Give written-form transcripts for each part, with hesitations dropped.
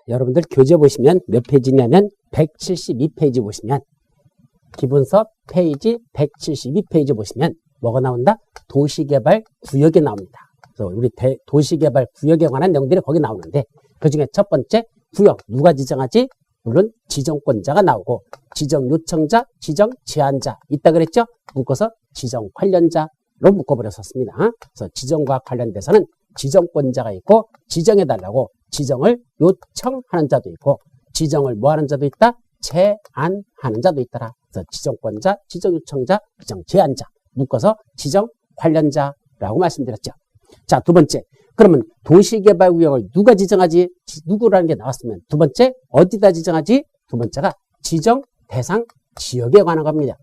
여러분들 교재 보시면 몇 페이지냐면 172페이지 보시면 기본서 페이지 172페이지 보시면 뭐가 나온다? 도시개발 구역이 나옵니다. 그래서 우리 도시개발 구역에 관한 내용들이 거기 나오는데 그중에 첫 번째 구역 누가 지정하지? 물론 지정권자가 나오고 지정 요청자, 지정 제한자 있다 그랬죠? 묶어서 지정 관련자로 묶어버렸었습니다. 그래서 지정과 관련돼서는 지정권자가 있고 지정해달라고 지정을 요청하는 자도 있고 지정을 뭐하는 자도 있다? 제한하는 자도 있더라. 그래서 지정권자, 지정 요청자, 지정 제한자 묶어서 지정 관련자라고 말씀드렸죠. 자, 두 번째. 그러면 도시개발구역을 누가 지정하지? 누구라는 게 나왔으면 두 번째 어디다 지정하지? 두 번째가 지정 대상 지역에 관한 겁니다.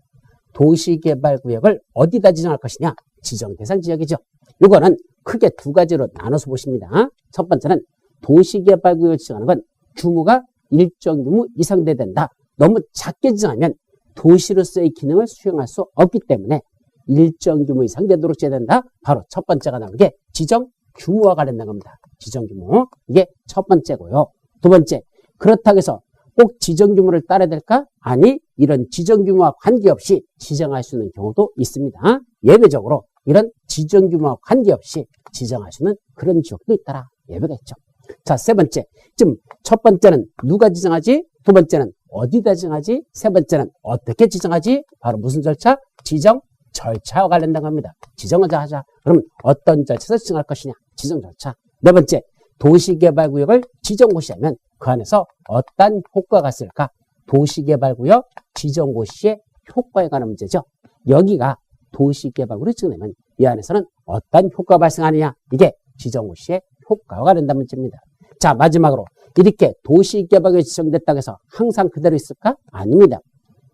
도시개발구역을 어디다 지정할 것이냐? 지정 대상 지역이죠. 이거는 크게 두 가지로 나눠서 보십니다. 첫 번째는 도시개발구역을 지정하는 건 규모가 일정 규모 이상 돼야 된다. 너무 작게 지정하면 도시로서의 기능을 수행할 수 없기 때문에 일정 규모 이상 되도록 해야 된다. 바로 첫 번째가 나오는 게 지정 규모와 관련된 겁니다. 지정 규모. 이게 첫 번째고요. 두 번째, 그렇다고 해서 꼭 지정 규모를 따라야 될까? 아니, 이런 지정 규모와 관계없이 지정할 수 있는 경우도 있습니다. 예외적으로 이런 지정 규모와 관계없이 지정할 수 있는 그런 지역도 있더라. 예외가 있죠. 자, 세 번째. 지금 첫 번째는 누가 지정하지? 두 번째는 어디다 지정하지? 세 번째는 어떻게 지정하지? 바로 무슨 절차? 지정 절차와 관련된 겁니다. 지정을 하자. 그럼 어떤 절차에서 지정할 것이냐? 지정 절차. 네 번째, 도시개발구역을 지정고시하면 그 안에서 어떤 효과가 있을까? 도시개발구역 지정고시의 효과에 관한 문제죠. 여기가 도시개발구역을 지정하면 이 안에서는 어떤 효과가 발생하느냐? 이게 지정고시의 효과와 관련된 문제입니다. 자, 마지막으로 이렇게 도시개발구역이 지정됐다고 해서 항상 그대로 있을까? 아닙니다.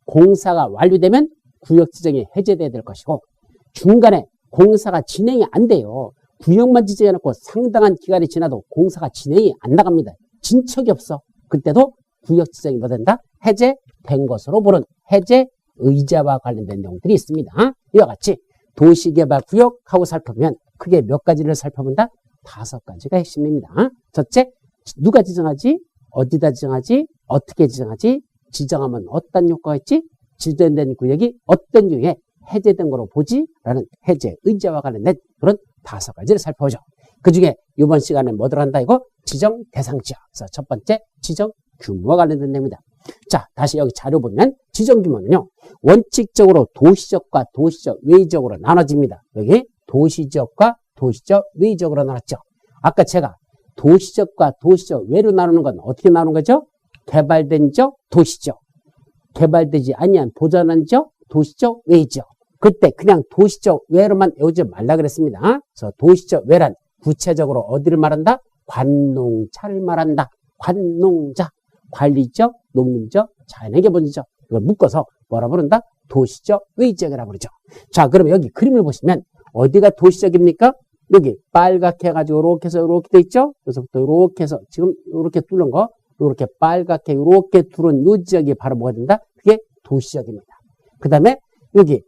공사가 완료되면 구역 지정이 해제돼야 될 것이고 중간에 공사가 진행이 안 돼요. 구역만 지정해놓고 상당한 기간이 지나도 공사가 진행이 안 나갑니다. 진척이 없어. 그때도 구역 지정이 뭐 된다? 해제된 것으로 보는 해제 의제와 관련된 내용들이 있습니다. 이와 같이 도시개발구역하고 살펴보면 크게 몇 가지를 살펴본다? 5가지가 핵심입니다. 첫째, 누가 지정하지? 어디다 지정하지? 어떻게 지정하지? 지정하면 어떤 효과가 있지? 지정된 구역이 어떤 이유에 해제된 거로 보지? 라는 해제 의제와 관련된 그런 5가지를 살펴보죠. 그 중에 이번 시간에 뭐 들어간다? 이거 지정 대상 지역. 그래서 첫 번째 지정 규모와 관련된 내용입니다. 자, 다시 여기 자료 보면 지정 규모는요. 원칙적으로 도시적과 도시적 외적으로 나눠집니다. 여기 도시적과 도시적 외적으로 나눴죠. 아까 제가 도시적과 도시적 외로 나누는 건 어떻게 나누는 거죠? 개발된 지역, 도시적. 개발되지 아니한 보존한 지역, 도시적 외지역. 그때 그냥 도시적 외로만 외우지 말라 그랬습니다. 그래서 도시적 외란 구체적으로 어디를 말한다? 관농자를 말한다. 관농자. 관리적, 농림적, 자연에게 본지적. 이걸 묶어서 뭐라 부른다? 도시적 외지역이라고 부르죠. 자, 그러면 여기 그림을 보시면 어디가 도시적입니까? 여기 빨갛게 해가지고 이렇게 해서 이렇게 돼 있죠? 그래서부터 이렇게 해서 지금 이렇게 뚫는 거 이렇게 빨갛게 이렇게 두른 이 지역이 바로 뭐가 된다? 그게 도시적입니다. 그 다음에 여기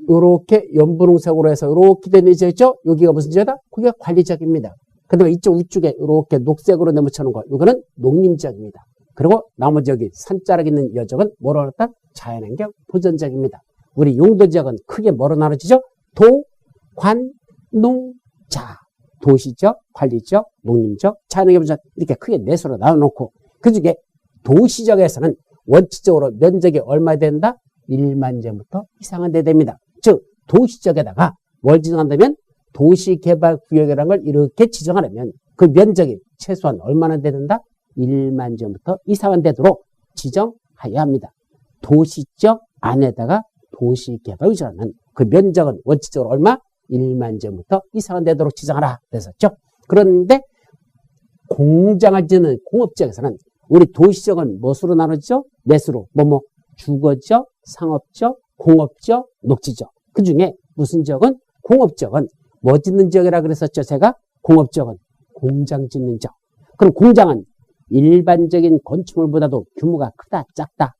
이렇게 연분홍색으로 해서 이렇게 된 지역 있죠? 여기가 무슨 지역이다? 그게 관리지역입니다. 그 다음에 이쪽 위쪽에 이렇게 녹색으로 내묻혀놓은 거 이거는 농림지역입니다. 그리고 나머지 여기 산자락 있는 이 지역은 뭐라고 할까? 자연환경 보전지역입니다. 우리 용도지역은 크게 뭐로 나눠지죠? 도, 관, 농, 자. 도시적, 관리적, 농림적, 자연환경 보전 이렇게 크게 4수로 나눠놓고 그중에 도시적에서는 원칙적으로 면적이 얼마 된다? 1만 제곱미터 이상은 돼야 됩니다. 즉 도시적에다가 뭘 지정한다면 도시개발구역이라는 걸 이렇게 지정하려면 그 면적이 최소한 얼마나 돼야 된다? 1만 제곱미터 이상은 되도록 지정하여야 합니다. 도시적 안에다가 도시개발구역이라는 그 면적은 원칙적으로 얼마? 1만 제곱미터 이상은 되도록 지정하라 그랬었죠. 그런데 공장을 짓는 공업지역에서는 우리 도시적은 무엇으로 나누죠? 4수로 주거지역, 상업지역, 공업지역, 녹지지역. 그 중에 무슨 지역은? 공업지역은 뭐 짓는 지역이라 그랬었죠? 제가 공업지역은 공장 짓는 지역. 그럼 공장은 일반적인 건축물보다도 규모가 크다, 작다?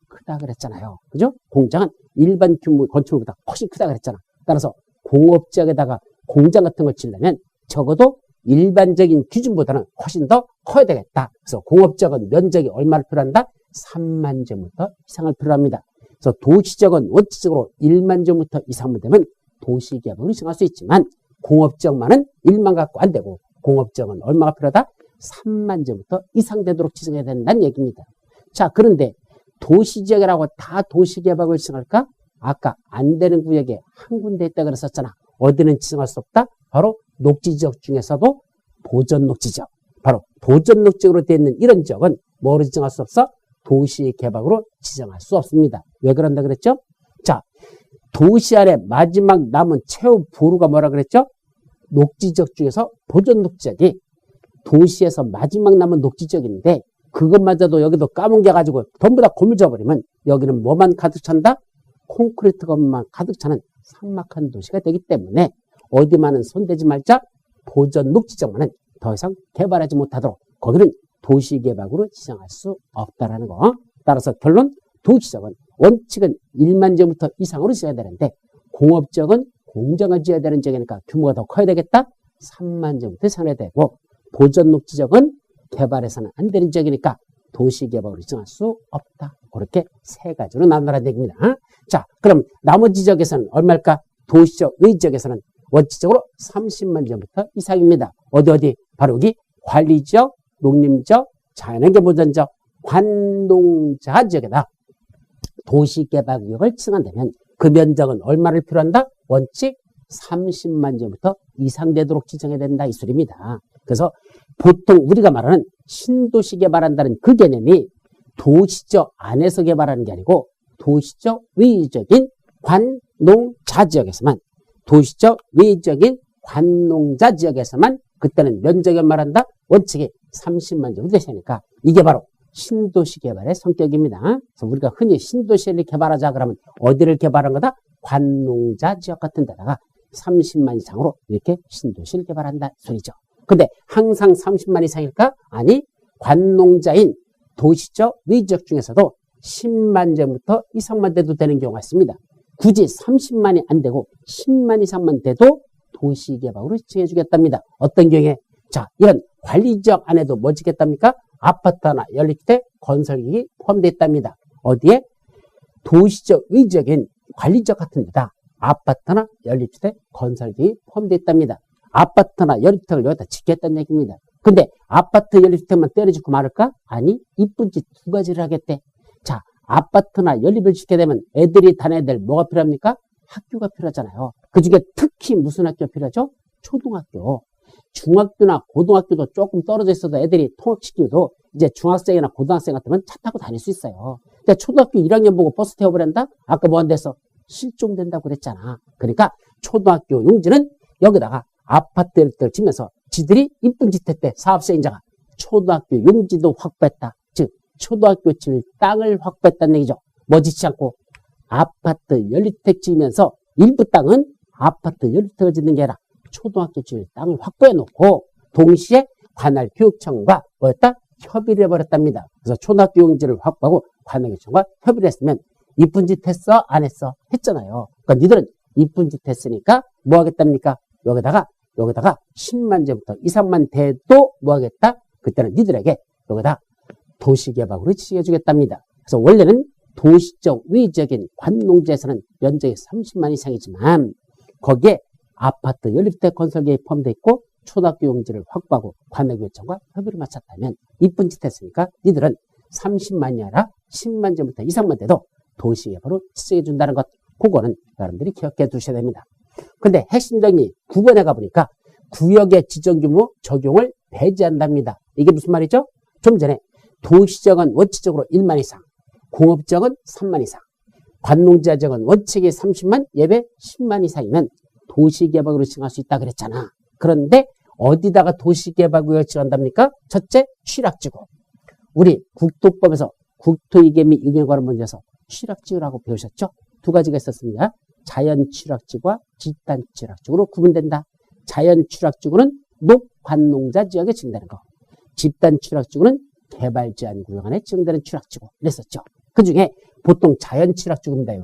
크다 그랬잖아요. 그죠? 공장은 일반 규모 건축물보다 훨씬 크다 그랬잖아. 따라서 공업지역에다가 공장 같은 걸 지으려면 적어도 일반적인 기준보다는 훨씬 더 커야 되겠다. 그래서 공업지역은 면적이 얼마를 필요한다? 3만 제곱미터 이상을 필요합니다. 그래서 도시지역은 원칙적으로 1만 제곱미터 이상만 되면 도시개발을 정할 수 있지만 공업지역만은 1만 갖고 안 되고 공업지역은 얼마가 필요하다? 3만 제곱미터 이상 되도록 지정해야 된다는 얘기입니다. 자, 그런데 도시지역이라고 다 도시개발을 지정할까? 아까 안 되는 구역에 한 군데 있다 그랬었잖아. 어디는 지정할 수 없다? 바로 녹지지역 중에서도 보전녹지지역. 바로 보전녹지역으로 되어 있는 이런 지역은 뭐로 지정할 수 없어? 도시개발으로 지정할 수 없습니다. 왜 그런다 그랬죠? 자, 도시 안에 마지막 남은 최후 보루가 뭐라 그랬죠? 녹지지역 중에서 보전녹지지역이 도시에서 마지막 남은 녹지지역인데 그것마저도 여기도 까뭉개가지고 전부 다 고물져버리면 여기는 뭐만 가득 찬다? 콘크리트 건물만 가득 차는 삭막한 도시가 되기 때문에 어디만은 손대지 말자. 보전 녹지지역만은 더 이상 개발하지 못하도록 거기는 도시개발구로 지정할 수 없다라는 거. 따라서 결론, 도시지역은 원칙은 1만 제곱미터 이상으로 지어야 되는데 공업지역은 공장을 지어야 되는 지역이니까 규모가 더 커야 되겠다. 3만 제곱미터 이상해야 되고 보전 녹지지역은 개발해서는 안 되는 지역이니까 도시개발으로 지정할 수 없다. 그렇게 세 가지로 나누라는 얘기입니다. 자, 그럼 나머지 지역에서는 얼마일까? 도시지역, 의지역에서는 원칙적으로 30만 제곱미터 이상입니다. 어디? 바로 여기 관리지역, 농림지역, 자연환경 보전지역, 관농자 지역에다 도시개발구역을 지정한다면 그 면적은 얼마를 필요한다? 원칙 30만 제곱미터 이상 되도록 지정해야 된다. 이 소리입니다. 그래서 보통 우리가 말하는 신도시 개발한다는 그 개념이 도시적 안에서 개발하는 게 아니고 도시적 외적인 관농자 지역에서만 도시적 외적인 관농자 지역에서만 그때는 면적을 말한다. 원칙이 30만 정도 되시니까 이게 바로 신도시 개발의 성격입니다. 그래서 우리가 흔히 신도시를 개발하자 그러면 어디를 개발한 거다? 관농자 지역 같은 데다가 30만 이상으로 이렇게 신도시를 개발한다 소리죠. 근데 항상 30만 이상일까? 아니, 관농자인 도시적 외지역 중에서도 10만 제곱미터 이상만 돼도 되는 경우가 있습니다. 굳이 30만이 안 되고 10만 이상만 돼도 도시개발으로 지정해 주겠답니다. 어떤 경우에? 자, 이런 관리지역 안에도 뭐 짓겠답니까? 아파트나 연립주택 건설기기 포함되어 있답니다. 어디에? 도시적 외지역인 관리지역 같은 데다 아파트나 연립주택 건설기기 포함되어 있답니다. 아파트나 연립주택을 여기다 짓겠다는 얘기입니다. 근데 아파트 연립주택만 때려짓고 말을까? 아니, 이쁜 짓 두 가지를 하겠대. 자, 아파트나 연립을 짓게 되면 애들이 다녀야 될 뭐가 필요합니까? 학교가 필요하잖아요. 그 중에 특히 무슨 학교가 필요하죠? 초등학교. 중학교나 고등학교도 조금 떨어져 있어도 애들이 통학시키도 이제 중학생이나 고등학생 같으면 차 타고 다닐 수 있어요. 근데 초등학교 1학년 보고 버스 태워버린다? 아까 뭐 한데서 실종된다고 그랬잖아. 그러니까 초등학교 용지는 여기다가 아파트를 짓면서 지들이 이쁜 짓 했대. 사업시행자가 초등학교 용지도 확보했다. 즉 초등학교 질 땅을 확보했다는 얘기죠. 뭐 짓지 않고 아파트 연립주택 지으면서 일부 땅은 아파트 연립주택을 짓는 게 아니라 초등학교 질 땅을 확보해 놓고 동시에 관할 교육청과 뭐였다? 협의를 해버렸답니다. 그래서 초등학교 용지를 확보하고 관할 교육청과 협의를 했으면 이쁜 짓 했어? 안 했어? 했잖아요. 그러니까 니들은 이쁜 짓 했으니까 뭐 하겠답니까? 여기다가 10만 제부터 이상만 돼도 뭐 하겠다? 그때는 니들에게 여기다 도시개발으로 지정해 주겠답니다. 그래서 원래는 도시적 외적인 관농지에서는 면적이 30만 이상이지만 거기에 아파트 연립주택 건설계획 포함되어 있고 초등학교 용지를 확보하고 관할교육청과 협의를 마쳤다면 이쁜 짓 했으니까 니들은 30만이 아니라 10만 제부터 이상만 돼도 도시개발로 지정해 준다는 것, 그거는 여러분들이 기억해 두셔야 됩니다. 근데 핵심 정리 9번에 가보니까 구역의 지정규모 적용을 배제한답니다. 이게 무슨 말이죠? 좀 전에 도시지역은 원칙적으로 1만 이상, 공업지역은 3만 이상, 관농지역은 원칙이 30만, 예외 10만 이상이면 도시개발구역으로 지정할 수 있다 그랬잖아. 그런데 어디다가 도시개발구역을 지정한답니까? 첫째, 취락지구. 우리 국토법에서 국토이계및 유경관을 문제에서 취락지구라고 배우셨죠? 두 가지가 있었습니다. 자연취락지구와 집단취락지구로 구분된다. 자연취락지구는 녹관농자 지역에 지정되는 거. 집단취락지구는 개발제한구역 안에 지정되는 취락지구. 이랬었죠. 그 중에 보통 자연취락지구입니다.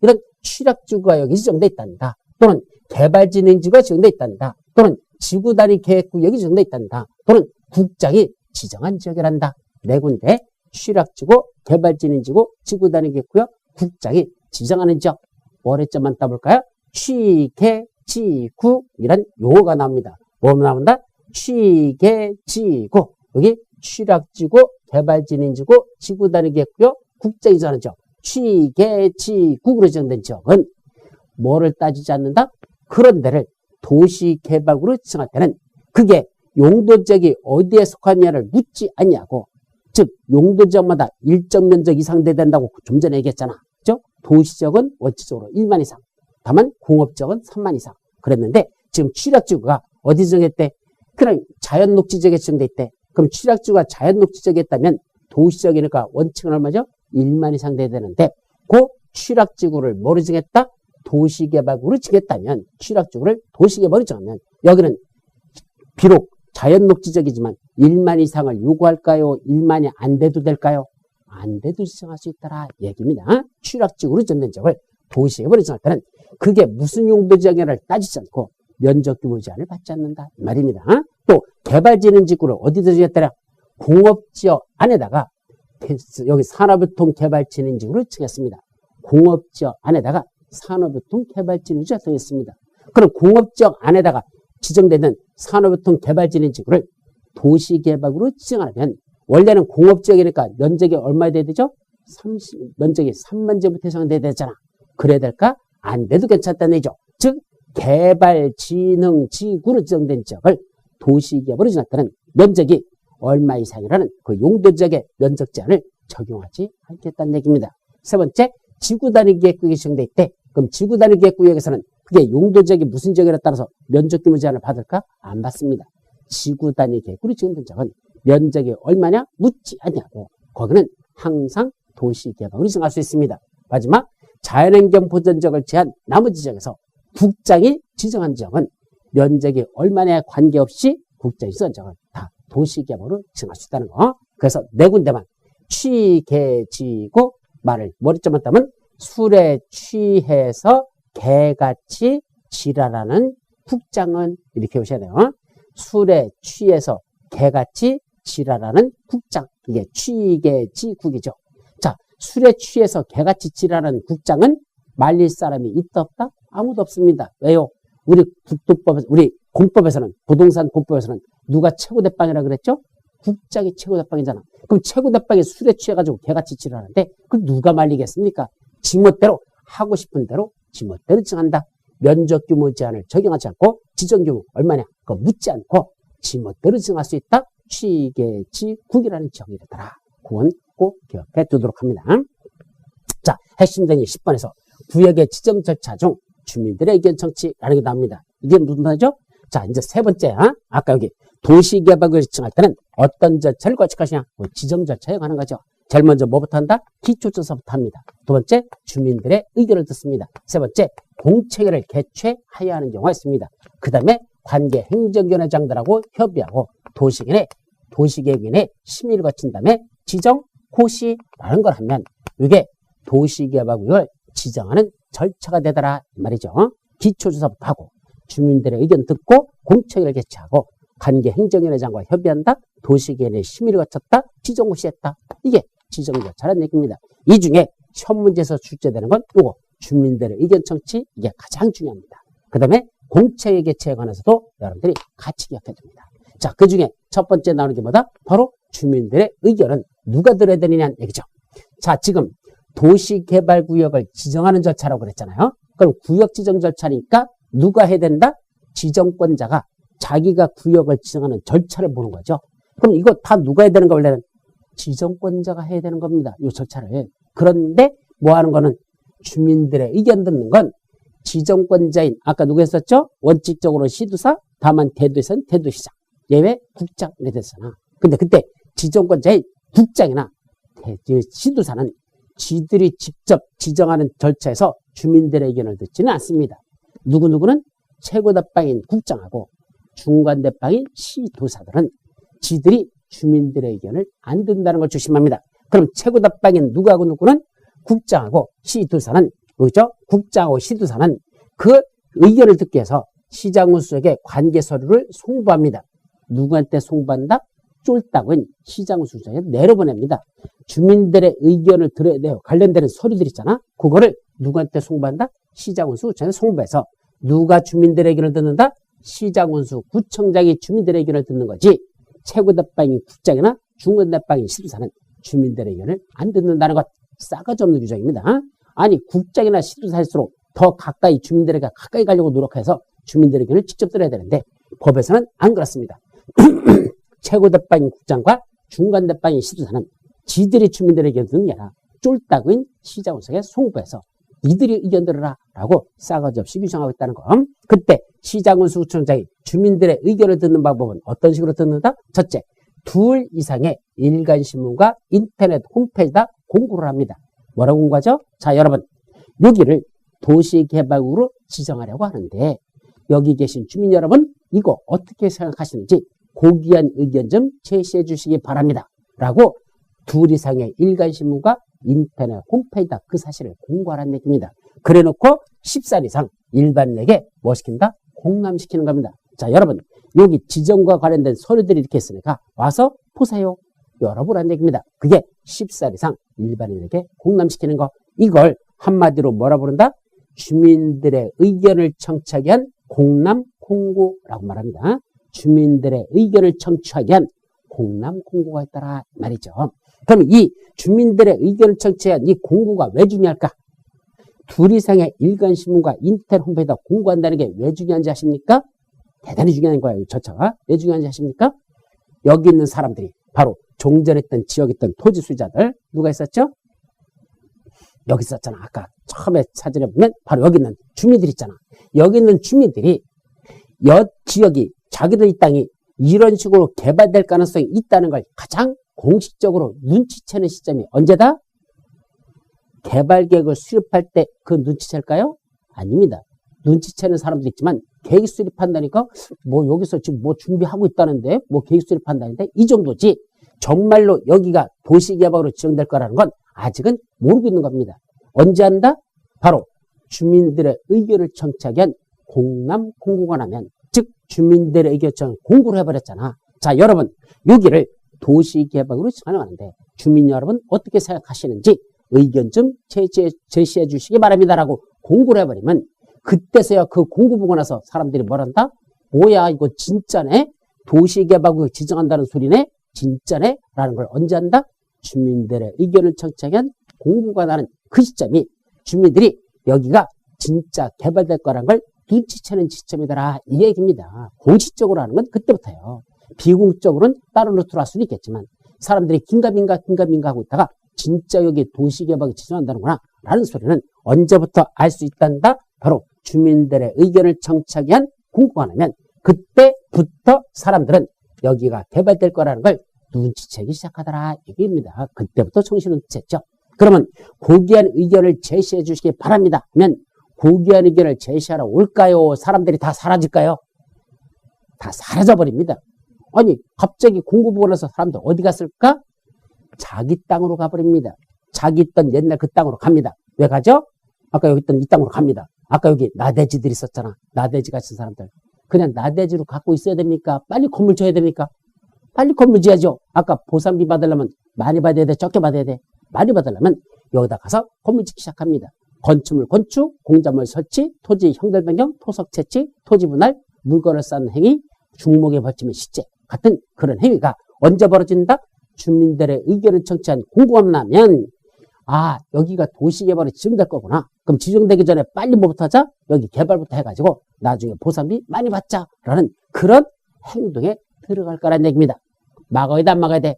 이런 취락지구가 여기 지정되어 있단다. 또는 개발진행지구가 지정되어 있단다. 또는 지구 단위 계획구역이 지정돼 있단다. 또는 국장이 지정한 지역이란다. 네 군데 취락지구, 개발진인지구, 지구 단위 계획구역, 국장이 지정하는 지역. 월해점만 따볼까요? 취계지구 이란 용어가 나옵니다. 뭐 나온다? 취계지구. 여기 취락지구, 개발진인지구, 지구 단위 계획구역, 국장이 지정하는 지역. 취계지구로 지정된 지역은 뭐를 따지지 않는다? 그런 데를 도시개발구로 지정할 때는 그게 용도지역이 어디에 속하냐를 묻지 않냐고. 즉 용도지역마다 일정 면적 이상 돼야 된다고 좀 전에 얘기했잖아. 그죠? 도시지역은 원칙적으로 1만 이상. 다만 공업지역은 3만 이상. 그랬는데 지금 취락지구가 어디 지정했대? 그냥 자연녹지지역에 지정돼 있대. 그럼 취락지구가 자연녹지지역에 있다면 도시지역이니까 원칙은 얼마죠? 1만 이상 돼야 되는데 그 취락지구를 뭐로 정했다? 도시개발구로 정했다면 취락지구를 도시개발로 정하면 여기는 비록 자연녹지지역이지만 1만 이상을 요구할까요? 1만이 안 돼도 될까요? 안 돼도 지정할 수 있다라 얘기입니다. 취락지구로 정된 지역을 도시개발로 정할 때는 그게 무슨 용도지역이냐를 따지지 않고 면적규모 제한을 받지 않는다 이 말입니다. 또 개발진흥지구를 어디다 정했더라? 공업지역 안에다가 여기 산업유통개발진흥지구를 정했습니다. 공업지역 안에다가 산업유통개발진흥지구를 정했습니다. 그럼 공업지역 안에다가 지정되는 산업유통개발진흥지구를 도시개발구로 지정하면 원래는 공업지역이니까 면적이 얼마 돼야 되죠? 면적이 3만 제곱미터 이상 돼야 되잖아. 그래야 될까? 안 돼도 괜찮다는 얘기죠. 즉 개발진흥지구로 지정된 지역을 도시개발로 지정할 때는 면적이 얼마 이상이라는 그 용도지역의 면적 제한을 적용하지 않겠다는 얘기입니다. 세 번째, 지구 단위 계획구역이 지정돼 있대. 그럼 지구 단위 계획구역에서는 그게 용도지역이 무슨 지역에 따라서 면적 규모 제한을 받을까? 안 받습니다. 지구 단위 계획구로 지정된 지역은 면적이 얼마냐? 묻지 않냐고. 거기는 항상 도시개발으로 지정할 수 있습니다. 마지막, 자연환경 보전지역을 제한 나머지 지역에서 국장이 지정한 지역은 면적이 얼마냐에 관계없이 국장이 지정한 지역은 다 도시개발으로 지정할 수 있다는 거. 그래서 네 군데만 취계지구 말을 머리점만 따면 술에 취해서 개같이 지랄하는 국장은 이렇게 보셔야 돼요. 술에 취해서 개같이 지랄하는 국장. 이게 취계지국이죠. 자, 술에 취해서 개같이 지랄하는 국장은 말릴 사람이 있다 없다? 아무도 없습니다. 왜요? 우리 공법에서는 부동산 공법에서는 누가 최고대빵이라 그랬죠? 국장이 최고대빵이잖아. 그럼 최고대빵이 술에 취해가지고 개같이 지랄하는데 그걸 누가 말리겠습니까? 지멋대로 하고 싶은 대로 지멋대로 정한다. 면적규모 제한을 적용하지 않고 지정규모 얼마냐? 그거 묻지 않고 지멋대로 정할 수 있다. 취계지국이라는 지역이 되더라. 그건 꼭 기억해 두도록 합니다. 자, 핵심 정의 10번에서 구역의 지정 절차 중 주민들의 의견 청취라는 게 나옵니다. 이게 무슨 말이죠? 자, 이제 세 번째, 아까 여기 도시개발구역을 지정할 때는 어떤 절차를 거칠 그 지정 절차에 관한 거죠. 제일 먼저 뭐부터 한다? 기초조사부터 합니다. 두 번째, 주민들의 의견을 듣습니다. 세 번째, 공청회를 개최해야 하는 경우가 있습니다. 그 다음에 관계 행정위원회장들하고 협의하고 도시계획위원회 심의를 거친 다음에 지정, 고시라는 걸 하면 이게 도시개발구역을 지정하는 절차가 되더라 이 말이죠. 기초조사부터 하고 주민들의 의견 듣고 공청회를 개최하고 관계 행정위원회장과 협의한다. 도시계획위원회 심의를 거쳤다. 지정, 고시했다. 이게 지정 절차라는 얘기입니다. 이 중에 시험 문제에서 출제되는 건 이거 주민들의 의견 청취 이게 가장 중요합니다. 그 다음에 공청회 개최에 관해서도 여러분들이 같이 기억해 줍니다. 자, 그 중에 첫 번째 나오는 게 뭐다? 바로 주민들의 의견은 누가 들어야 되느냐는 얘기죠. 자, 지금 도시개발구역을 지정하는 절차라고 그랬잖아요. 그럼 구역 지정 절차니까 누가 해야 된다? 지정권자가 자기가 구역을 지정하는 절차를 보는 거죠. 그럼 이거 다 누가 해야 되는 거 원래는? 지정권자가 해야 되는 겁니다. 이 절차를. 그런데 뭐 하는 거는 주민들의 의견 듣는 건 지정권자인 아까 누구 했었죠? 원칙적으로 시도사, 다만 대도에서는 대도시장, 예외 국장 이렇게 됐잖아. 근데 그때 지정권자인 국장이나 시도사는 지들이 직접 지정하는 절차에서 주민들의 의견을 듣지는 않습니다. 누구는 최고대빵인 국장하고 중간대빵인 시도사들은 지들이 주민들의 의견을 안 듣는다는 걸 조심합니다. 그럼 최고대빵인 누구는 국장하고 시도사는 뭐죠? 국장하고 시도사는 그 의견을 듣기 위해서 시장운수에게 관계 서류를 송부합니다. 누구한테 송부한다? 쫄딱은 시장운수장에 내려보냅니다. 주민들의 의견을 들어야 돼요. 관련되는 서류들 있잖아. 그거를 누구한테 송부한다? 시장운수장에 송부해서 누가 주민들의 의견을 듣는다? 시장운수 구청장이 주민들의 의견을 듣는 거지. 최고대빵인 국장이나 중간대빵인 시도사는 주민들의 의견을 안 듣는다는 것. 싸가지 없는 규정입니다. 아니 국장이나 시도사일수록 더 가까이 주민들에게 가까이 가려고 노력해서 주민들의 의견을 직접 들어야 되는데 법에서는 안 그렇습니다. 최고대빵인 국장과 중간대빵인 시도사는 지들이 주민들의 의견을 듣는 게 아니라 쫄딱인 시장운수에게 송부해서 이들이 의견 들으라 라고 싸가지 없이 규정하고 있다는 거. 그때 시장운수 구청장이 주민들의 의견을 듣는 방법은 어떤 식으로 듣는다? 첫째, 2 이상의 일간신문과 인터넷 홈페이지다 공고를 합니다. 뭐라고 공고하죠? 자, 여러분 여기를 도시개발구로 지정하려고 하는데 여기 계신 주민 여러분 이거 어떻게 생각하시는지 고귀한 의견 좀 제시해 주시기 바랍니다. 라고 2 이상의 일간신문과 인터넷 홈페이지다 그 사실을 공고하라는 얘기입니다. 그래놓고 10살 이상 일반인에게 뭐 시킨다? 공람시키는 겁니다. 자, 여러분 여기 지정과 관련된 서류들이 이렇게 있으니까 와서 보세요. 열어보라는 얘기입니다. 그게 10살 이상 일반인에게 공람시키는 거. 이걸 한마디로 뭐라 부른다? 주민들의 의견을 청취하기 위한 공람 공고라고 말합니다. 주민들의 의견을 청취하기 위한 공람 공고가 있다라 말이죠. 그럼 이 주민들의 의견을 청취한 이 공고가 왜 중요할까? 2 이상의 일간신문과 인터넷 홈페이지에다 공고한다는 게 왜 중요한지 아십니까? 대단히 중요한 거예요. 저차가 왜 중요한지 아십니까? 여기 있는 사람들이 바로 종전했던 지역에 있던 토지 소유자들 누가 있었죠? 여기 있었잖아. 아까 처음에 사진에 보면 바로 여기 있는 주민들 있잖아. 여기 있는 주민들이 여 지역이 자기들 이 땅이 이런 식으로 개발될 가능성이 있다는 걸 가장 공식적으로 눈치채는 시점이 언제다? 개발 계획을 수립할 때 그 눈치챌까요? 아닙니다. 눈치채는 사람도 있지만 계획 수립한다니까 뭐 여기서 지금 뭐 준비하고 있다는데 뭐 계획 수립한다는데 이 정도지 정말로 여기가 도시개발으로 지정될 거라는 건 아직은 모르고 있는 겁니다. 언제 한다? 바로 주민들의 의견을 청취하기 위한 공람 공고가 나면 즉 주민들의 의견을 공고를 해버렸잖아. 자, 여러분 여기를 도시개발으로 지정하는데 주민 여러분 어떻게 생각하시는지 의견 좀 제시해 주시기 바랍니다라고 공고를 해버리면 그때서야 그 공고 보고 나서 사람들이 뭐란다? 뭐야 이거 진짜네? 도시개발구역 지정한다는 소리네? 진짜네? 라는 걸 언제 한다? 주민들의 의견을 청취하기 위한 공고가 나는 그 시점이 주민들이 여기가 진짜 개발될 거라는 걸 눈치채는 시점이더라 이 얘기입니다. 공식적으로 하는 건 그때부터예요. 비공식적으로는 다른 루트로 할 수는 있겠지만 사람들이 긴가민가 하고 있다가 진짜 여기 도시개발을 지정한다는구나 라는 소리는 언제부터 알 수 있단다? 바로 주민들의 의견을 청취하기 위한 공고가 나면 그때부터 사람들은 여기가 개발될 거라는 걸 눈치채기 시작하더라 얘기입니다. 그때부터 정신을 눈치챘죠. 그러면 고귀한 의견을 제시해 주시기 바랍니다 하면 고귀한 의견을 제시하러 올까요? 사람들이 다 사라질까요? 다 사라져버립니다. 아니 갑자기 공고 보고 나서 사람들 어디 갔을까? 자기 땅으로 가버립니다. 자기 있던 옛날 그 땅으로 갑니다. 왜 가죠? 아까 여기 있던 이 땅으로 갑니다. 아까 여기 나대지들이 있었잖아. 나대지 같은 사람들. 그냥 나대지로 갖고 있어야 됩니까? 빨리 건물 지어야 됩니까? 빨리 건물 지어야죠. 아까 보상비 받으려면 많이 받아야 돼? 적게 받아야 돼? 많이 받으려면 여기다 가서 건물 짓기 시작합니다. 건축물 건축, 공작물 설치, 토지 형별 변경, 토석 채취, 토지 분할, 물건을 쌓는 행위, 중목에 벌치면 시제 같은 그런 행위가 언제 벌어진다? 주민들의 의견을 청취한 공고가 나면 아 여기가 도시개발이 지정될 거구나. 그럼 지정되기 전에 빨리 뭐부터 하자? 여기 개발부터 해가지고 나중에 보상비 많이 받자라는 그런 행동에 들어갈 거라는 얘기입니다. 막아야 돼 안 막아야 돼?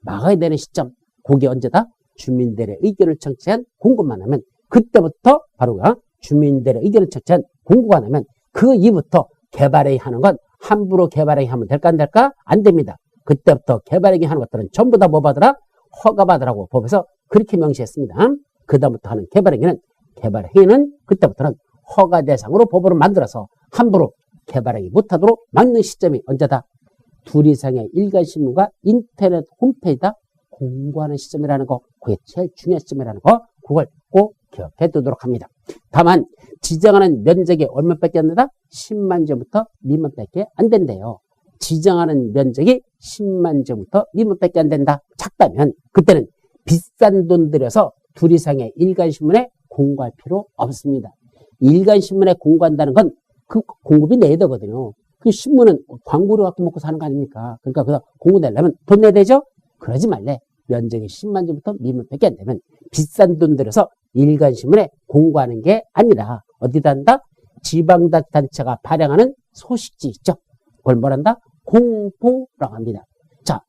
막아야 되는 시점. 그게 언제다? 주민들의 의견을 청취한 공고만 하면 그때부터 바로 주민들의 의견을 청취한 공고가 나면 그 이후부터 개발행위 하는 건 함부로 개발행위 하면 될까 안 될까? 안 됩니다. 그때부터 개발행위 하는 것들은 전부 다 뭐 받으라? 허가 받으라고 법에서 그렇게 명시했습니다. 그 다음부터 하는 개발행위는 그때부터는 허가 대상으로 법으로 만들어서 함부로 개발행위 못하도록 막는 시점이 언제다? 2 이상의 일간신문과 인터넷 홈페이지다 공고하는 시점이라는 거, 그게 제일 중요한 시점이라는 거, 그걸 꼭 기억해 두도록 합니다. 다만 지정하는 면적이 얼마밖에 안 된다? 10만 제곱미터 미만밖에 안 된대요. 지정하는 면적이 10만 제곱미터 미만밖에 안 된다. 작다면 그때는 비싼 돈 들여서 둘 이상의 일간신문에 공고할 필요 없습니다. 일간신문에 공고한다는 건 그 공급이 내야 되거든요. 그 신문은 광고료 갖고 먹고 사는 거 아닙니까? 그러니까 그 공고 내려면 돈 내야 되죠? 그러지 말래. 면적이 10만 제곱미터 미만밖에 안 되면 비싼 돈 들여서 일간신문에 공고하는 게 아니라 어디다 한다? 지방자치단체가 발행하는 소식지 있죠? 그걸 뭐란다? 공보라고 합니다. 자,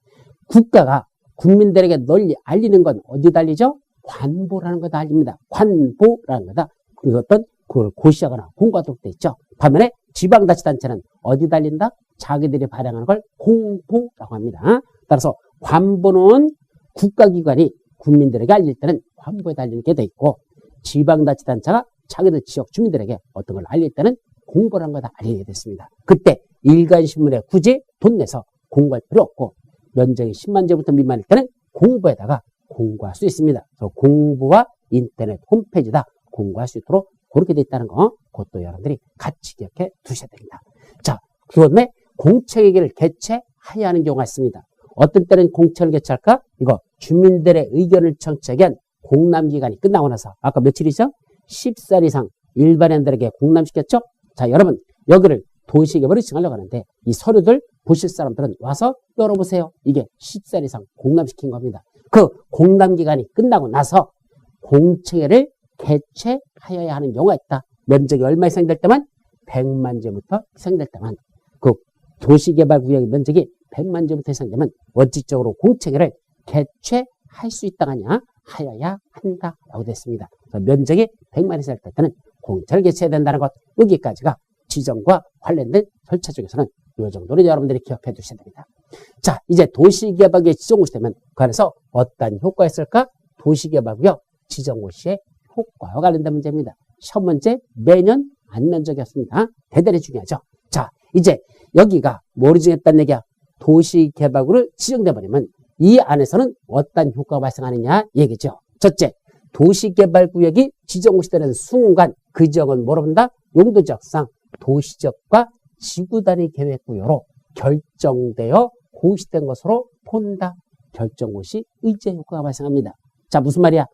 국가가 국민들에게 널리 알리는 건 어디다 알리죠? 관보라는 거다 알립니다. 관보라는 거다. 그것은 그걸 고시하거나 공고하도록 돼 있죠. 반면에 지방자치단체는 어디다 알린다? 자기들이 발행하는 걸 공보라고 합니다. 따라서 관보는 국가기관이 국민들에게 알릴 때는 관보에다 알리게 돼 있고, 지방자치단체가 자기들 지역 주민들에게 어떤 걸 알릴 때는 공보라는 거다 알리게 됐습니다. 그때 일간신문에 굳이 돈 내서 공고할 필요 없고, 면적이 10만 제곱미터 미만일 때는 공보에다가 공고할 수 있습니다. 그래서 공보와 인터넷 홈페이지다 공고할 수 있도록 그렇게 돼 있다는 거, 그것도 여러분들이 같이 기억해 두셔야 됩니다. 자, 그다음에 공청회의를 개최해야 하는 경우가 있습니다. 어떤 때는 공청회를 개최할까? 이거 주민들의 의견을 청취하기 위한 공람기간이 끝나고 나서, 아까 며칠이죠? 10살 이상 일반인들에게 공람시켰죠? 자, 여러분 여기를 도시개발을 지정하려고 하는데 이 서류들 보실 사람들은 와서 열어보세요. 이게 10살 이상 공람시킨 겁니다. 그 공람기간이 끝나고 나서 공청회를 개최하여야 하는 경우가 있다. 면적이 얼마 이상 될 때만? 100만 제곱미터 이상 될 때만. 그 도시개발구역의 면적이 100만 제곱미터 이상 되면 원칙적으로 공청회를 개최할 수 있다가냐 하여야 한다라고 됐습니다. 면적이 100만 이상 될 때는 공청회를 개최해야 된다는 것, 여기까지가 지정과 관련된 절차 중에서는 이 정도로 여러분들이 기억해 두셔야 됩니다. 자, 이제 도시개발구역 지정고시 되면 그 안에서 어떤 효과가 있을까? 도시개발구역 지정고시의 효과와 관련된 문제입니다. 시험 문제 매년 안면적이었습니다. 대단히 중요하죠. 자, 이제 여기가 뭐를 정했다는 얘기야? 도시개발구를 지정돼 버리면 이 안에서는 어떤 효과가 발생하느냐 얘기죠. 첫째, 도시개발구역이 지정고시되는 순간 그 지역은 뭐로 본다? 용도지역상 도시지역과 지구단위 계획구역으로 결정되어 고시된 것으로 본다. 결정고시 의제 효과가 발생합니다. 자, 무슨 말이야?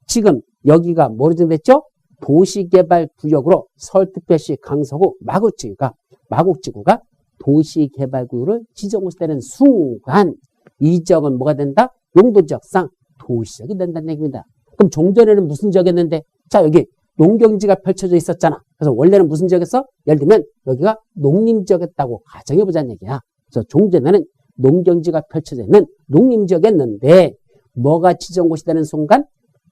지금 여기가 뭐로 정됐죠? 도시개발구역으로 서울특별시 강서구 마곡지구가 도시개발구역으로 지정고시되는 순간 이 지역은 뭐가 된다? 용도지역상 도시지역이 된다는 얘기입니다. 그럼 종전에는 무슨 지역이었는데? 자, 여기 농경지가 펼쳐져 있었잖아. 그래서 원래는 무슨 지역이었어? 예를 들면 여기가 농림지역이었다고 가정해보자는 얘기야. 그래서 종전에는 농경지가 펼쳐져 있는 농림지역이었는데 뭐가 지정고시되는 순간?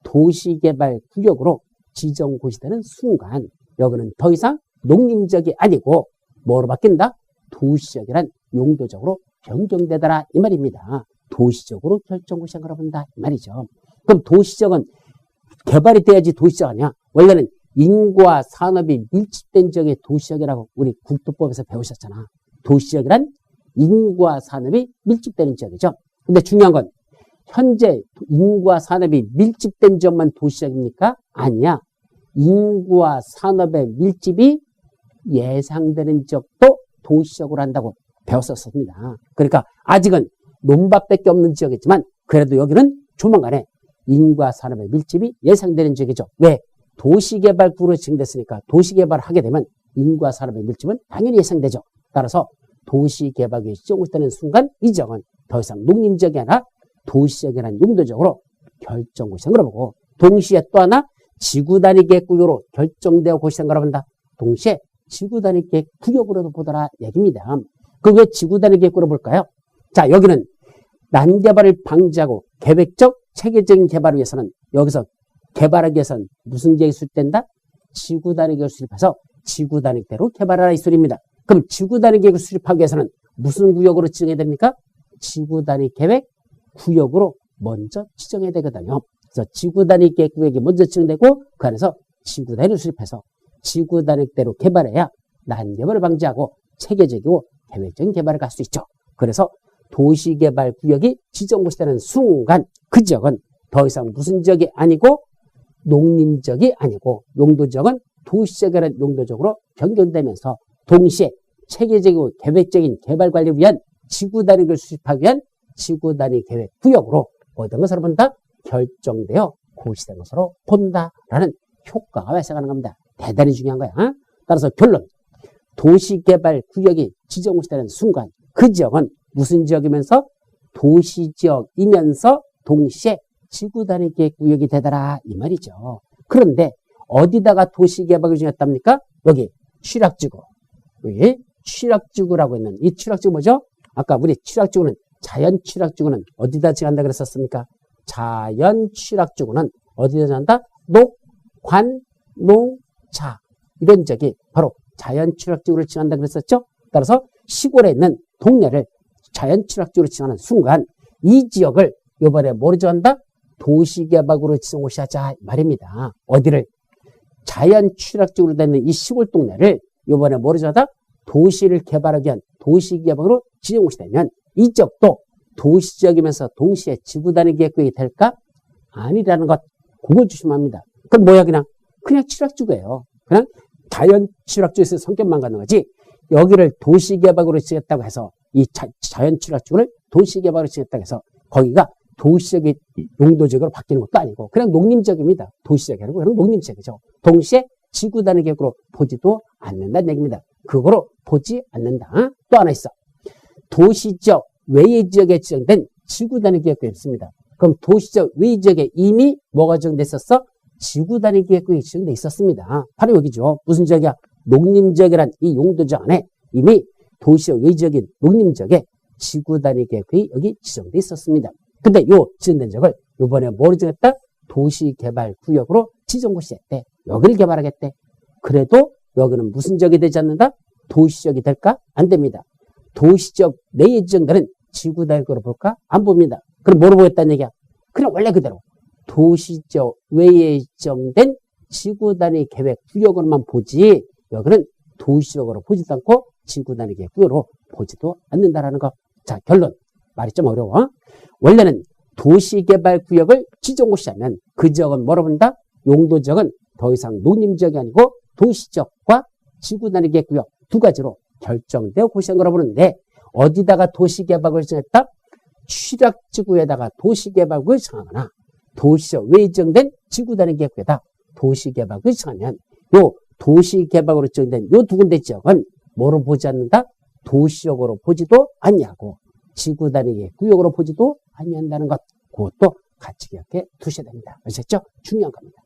도시개발구역으로 지정고시되는 순간 여기는 더 이상 농림지역이 아니고 뭐로 바뀐다? 도시지역이란 용도적으로 변경되더라 이 말입니다. 도시적으로 결정고시한 거라 본다 이 말이죠. 그럼 도시지역은 개발이 돼야지 도시지역 아니야? 원래는 인구와 산업이 밀집된 지역이 도시지역이라고 우리 국토법에서 배우셨잖아. 도시지역이란 인구와 산업이 밀집되는 지역이죠. 근데 중요한 건 현재 인구와 산업이 밀집된 지역만 도시지역입니까? 아니야. 인구와 산업의 밀집이 예상되는 지역도 도시지역으로 한다고 배웠었습니다. 그러니까 아직은 논밭밖에 없는 지역이지만 그래도 여기는 조만간에 인구와 산업의 밀집이 예상되는 지역이죠. 왜? 도시개발구로 지정됐으니까 도시개발을 하게 되면 인구와 산업의 밀집은 당연히 예상되죠. 따라서 도시개발구역이 지정고시되는 순간 이 지역은 더 이상 농림지역이 아니라 도시지역이라는 용도적으로 결정고시한 거라 보고, 동시에 또 하나 지구단위 계획구역으로 결정되어 고시한 거라 본다. 동시에 지구단위 계획구역으로도 보더라 얘기입니다. 그 왜 지구단위 계획구로 볼까요? 자, 여기는 난개발을 방지하고 계획적 체계적인 개발을 위해서는 여기서 개발하기 위해서는 무슨 계획이 수립된다? 지구단위 계획을 수립해서 지구단위대로 개발하라 이 소리입니다. 그럼 지구단위 계획을 수립하기 위해서는 무슨 구역으로 지정해야 됩니까? 지구단위 계획 구역으로 먼저 지정해야 되거든요. 그래서 지구단위 계획 구역이 먼저 지정되고 그 안에서 지구단위를 수립해서 지구단위대로 개발해야 난개발을 방지하고 체계적이고 계획적인 개발을 갈 수 있죠. 그래서 도시개발 구역이 지정고시되는 순간 그 지역은 더 이상 무슨 지역이 아니고 농림지역이 아니고 용도지역은 도시지역이라는 용도적으로 변경되면서 동시에 체계적이고 계획적인 개발 관리를 위한 지구 단위를 수립하기 위한 지구 단위 계획 구역으로 모든 것을 본다 결정되어 고시된 것으로 본다라는 효과가 발생하는 겁니다. 대단히 중요한 거야. 따라서 결론. 도시개발 구역이 지정고시되는 순간 그 지역은 무슨 지역이면서 도시지역이면서 동시에 지구 단위 계획 구역이 되더라 이 말이죠. 그런데 어디다가 도시개발을 정했답니까? 여기 취락지구. 여기 취락지구라고 있는 이 취락지구 뭐죠? 아까 우리 취락지구는 자연 취락지구는 어디다 정한다 그랬었습니까? 자연 취락지구는 어디다 정한다? 녹, 관, 농, 자 이런 지역이 바로 자연 취락지구를 정한다 그랬었죠? 따라서 시골에 있는 동네를 자연 취락지구로 정하는 순간 이 지역을 이번에 뭐로 정한다? 도시개발구로 지정고시하자 말입니다. 어디를? 자연 취락지구로 되는 이 시골 동네를 이번에 뭐로 정하다? 도시를 개발하기 위한 도시개발구로 지정고시되면 이 지역도 도시지역이면서 동시에 지구 단위 계획구역이 될까? 아니라는 것. 그걸 조심합니다. 그럼 뭐야 그냥 취락지구예요. 그냥 자연 취락지구에서 성격만 갖는 거지. 여기를 도시개발구로 지었다고 해서 이 자연 취락지구를 도시개발구로 지었다고 해서 거기가 도시적인 용도적으로 바뀌는 것도 아니고 그냥 농림지역입니다. 도시적이 아니고 그냥 농림지역이죠. 동시에 지구 단위 계획으로 보지도 않는다는 얘기입니다. 그거로 보지 않는다. 또 하나 있어. 도시지역 외의 지역에 지정된 지구 단위 계획구역이 있습니다. 그럼 도시지역 외의 지역에 이미 뭐가 지정됐었어? 지구 단위 계획구역이 지정돼 있었습니다. 바로 여기죠. 무슨 지역이야? 농림지역이란 이 용도지역 안에 이미 도시지역 외의 지역인 농림지역에 지구 단위 계획구역이 여기 지정돼 있었습니다. 근데 요 지정된 지역을 요번에 뭐로 정했다? 도시개발구역으로 지정고시했대. 여기를 개발하겠대. 그래도 여기는 무슨 지역이 되지 않는다? 도시지역이 될까? 안 됩니다. 도시지역 내에 지정되는 지구 단위구역으로 볼까? 안 봅니다. 그럼 뭐로 보겠다는 얘기야? 그냥 원래 그대로 도시지역 외에 지정된 지구 단위 계획 구역으로만 보지 여기는 도시지역으로 보지도 않고 지구 단위 계획 구역으로 보지도 않는다라는 거. 자, 결론. 말이 좀 어려워. 원래는 도시개발구역을 지정고시하면 그 지역은 뭐로 본다? 용도지역은 더 이상 농림지역이 아니고 도시지역과 지구 단위 계획 구역 두 가지로 결정되어 고시한 거라고 보는데 어디다가 도시개발구역을 정했다? 취락지구에다가 도시개발구역을 정하거나 도시지역 외에 지정된 지구 단위 계획 구역에다 도시개발구역을 정하면 요 도시개발구역으로 지정된 요 두 군데 지역은 뭐로 보지 않는다? 도시지역으로 보지도 않냐고 지구 단위 구역으로 보지도 아니한다는 것. 그것도 같이 기억해 두셔야 됩니다. 아셨죠? 중요한 겁니다.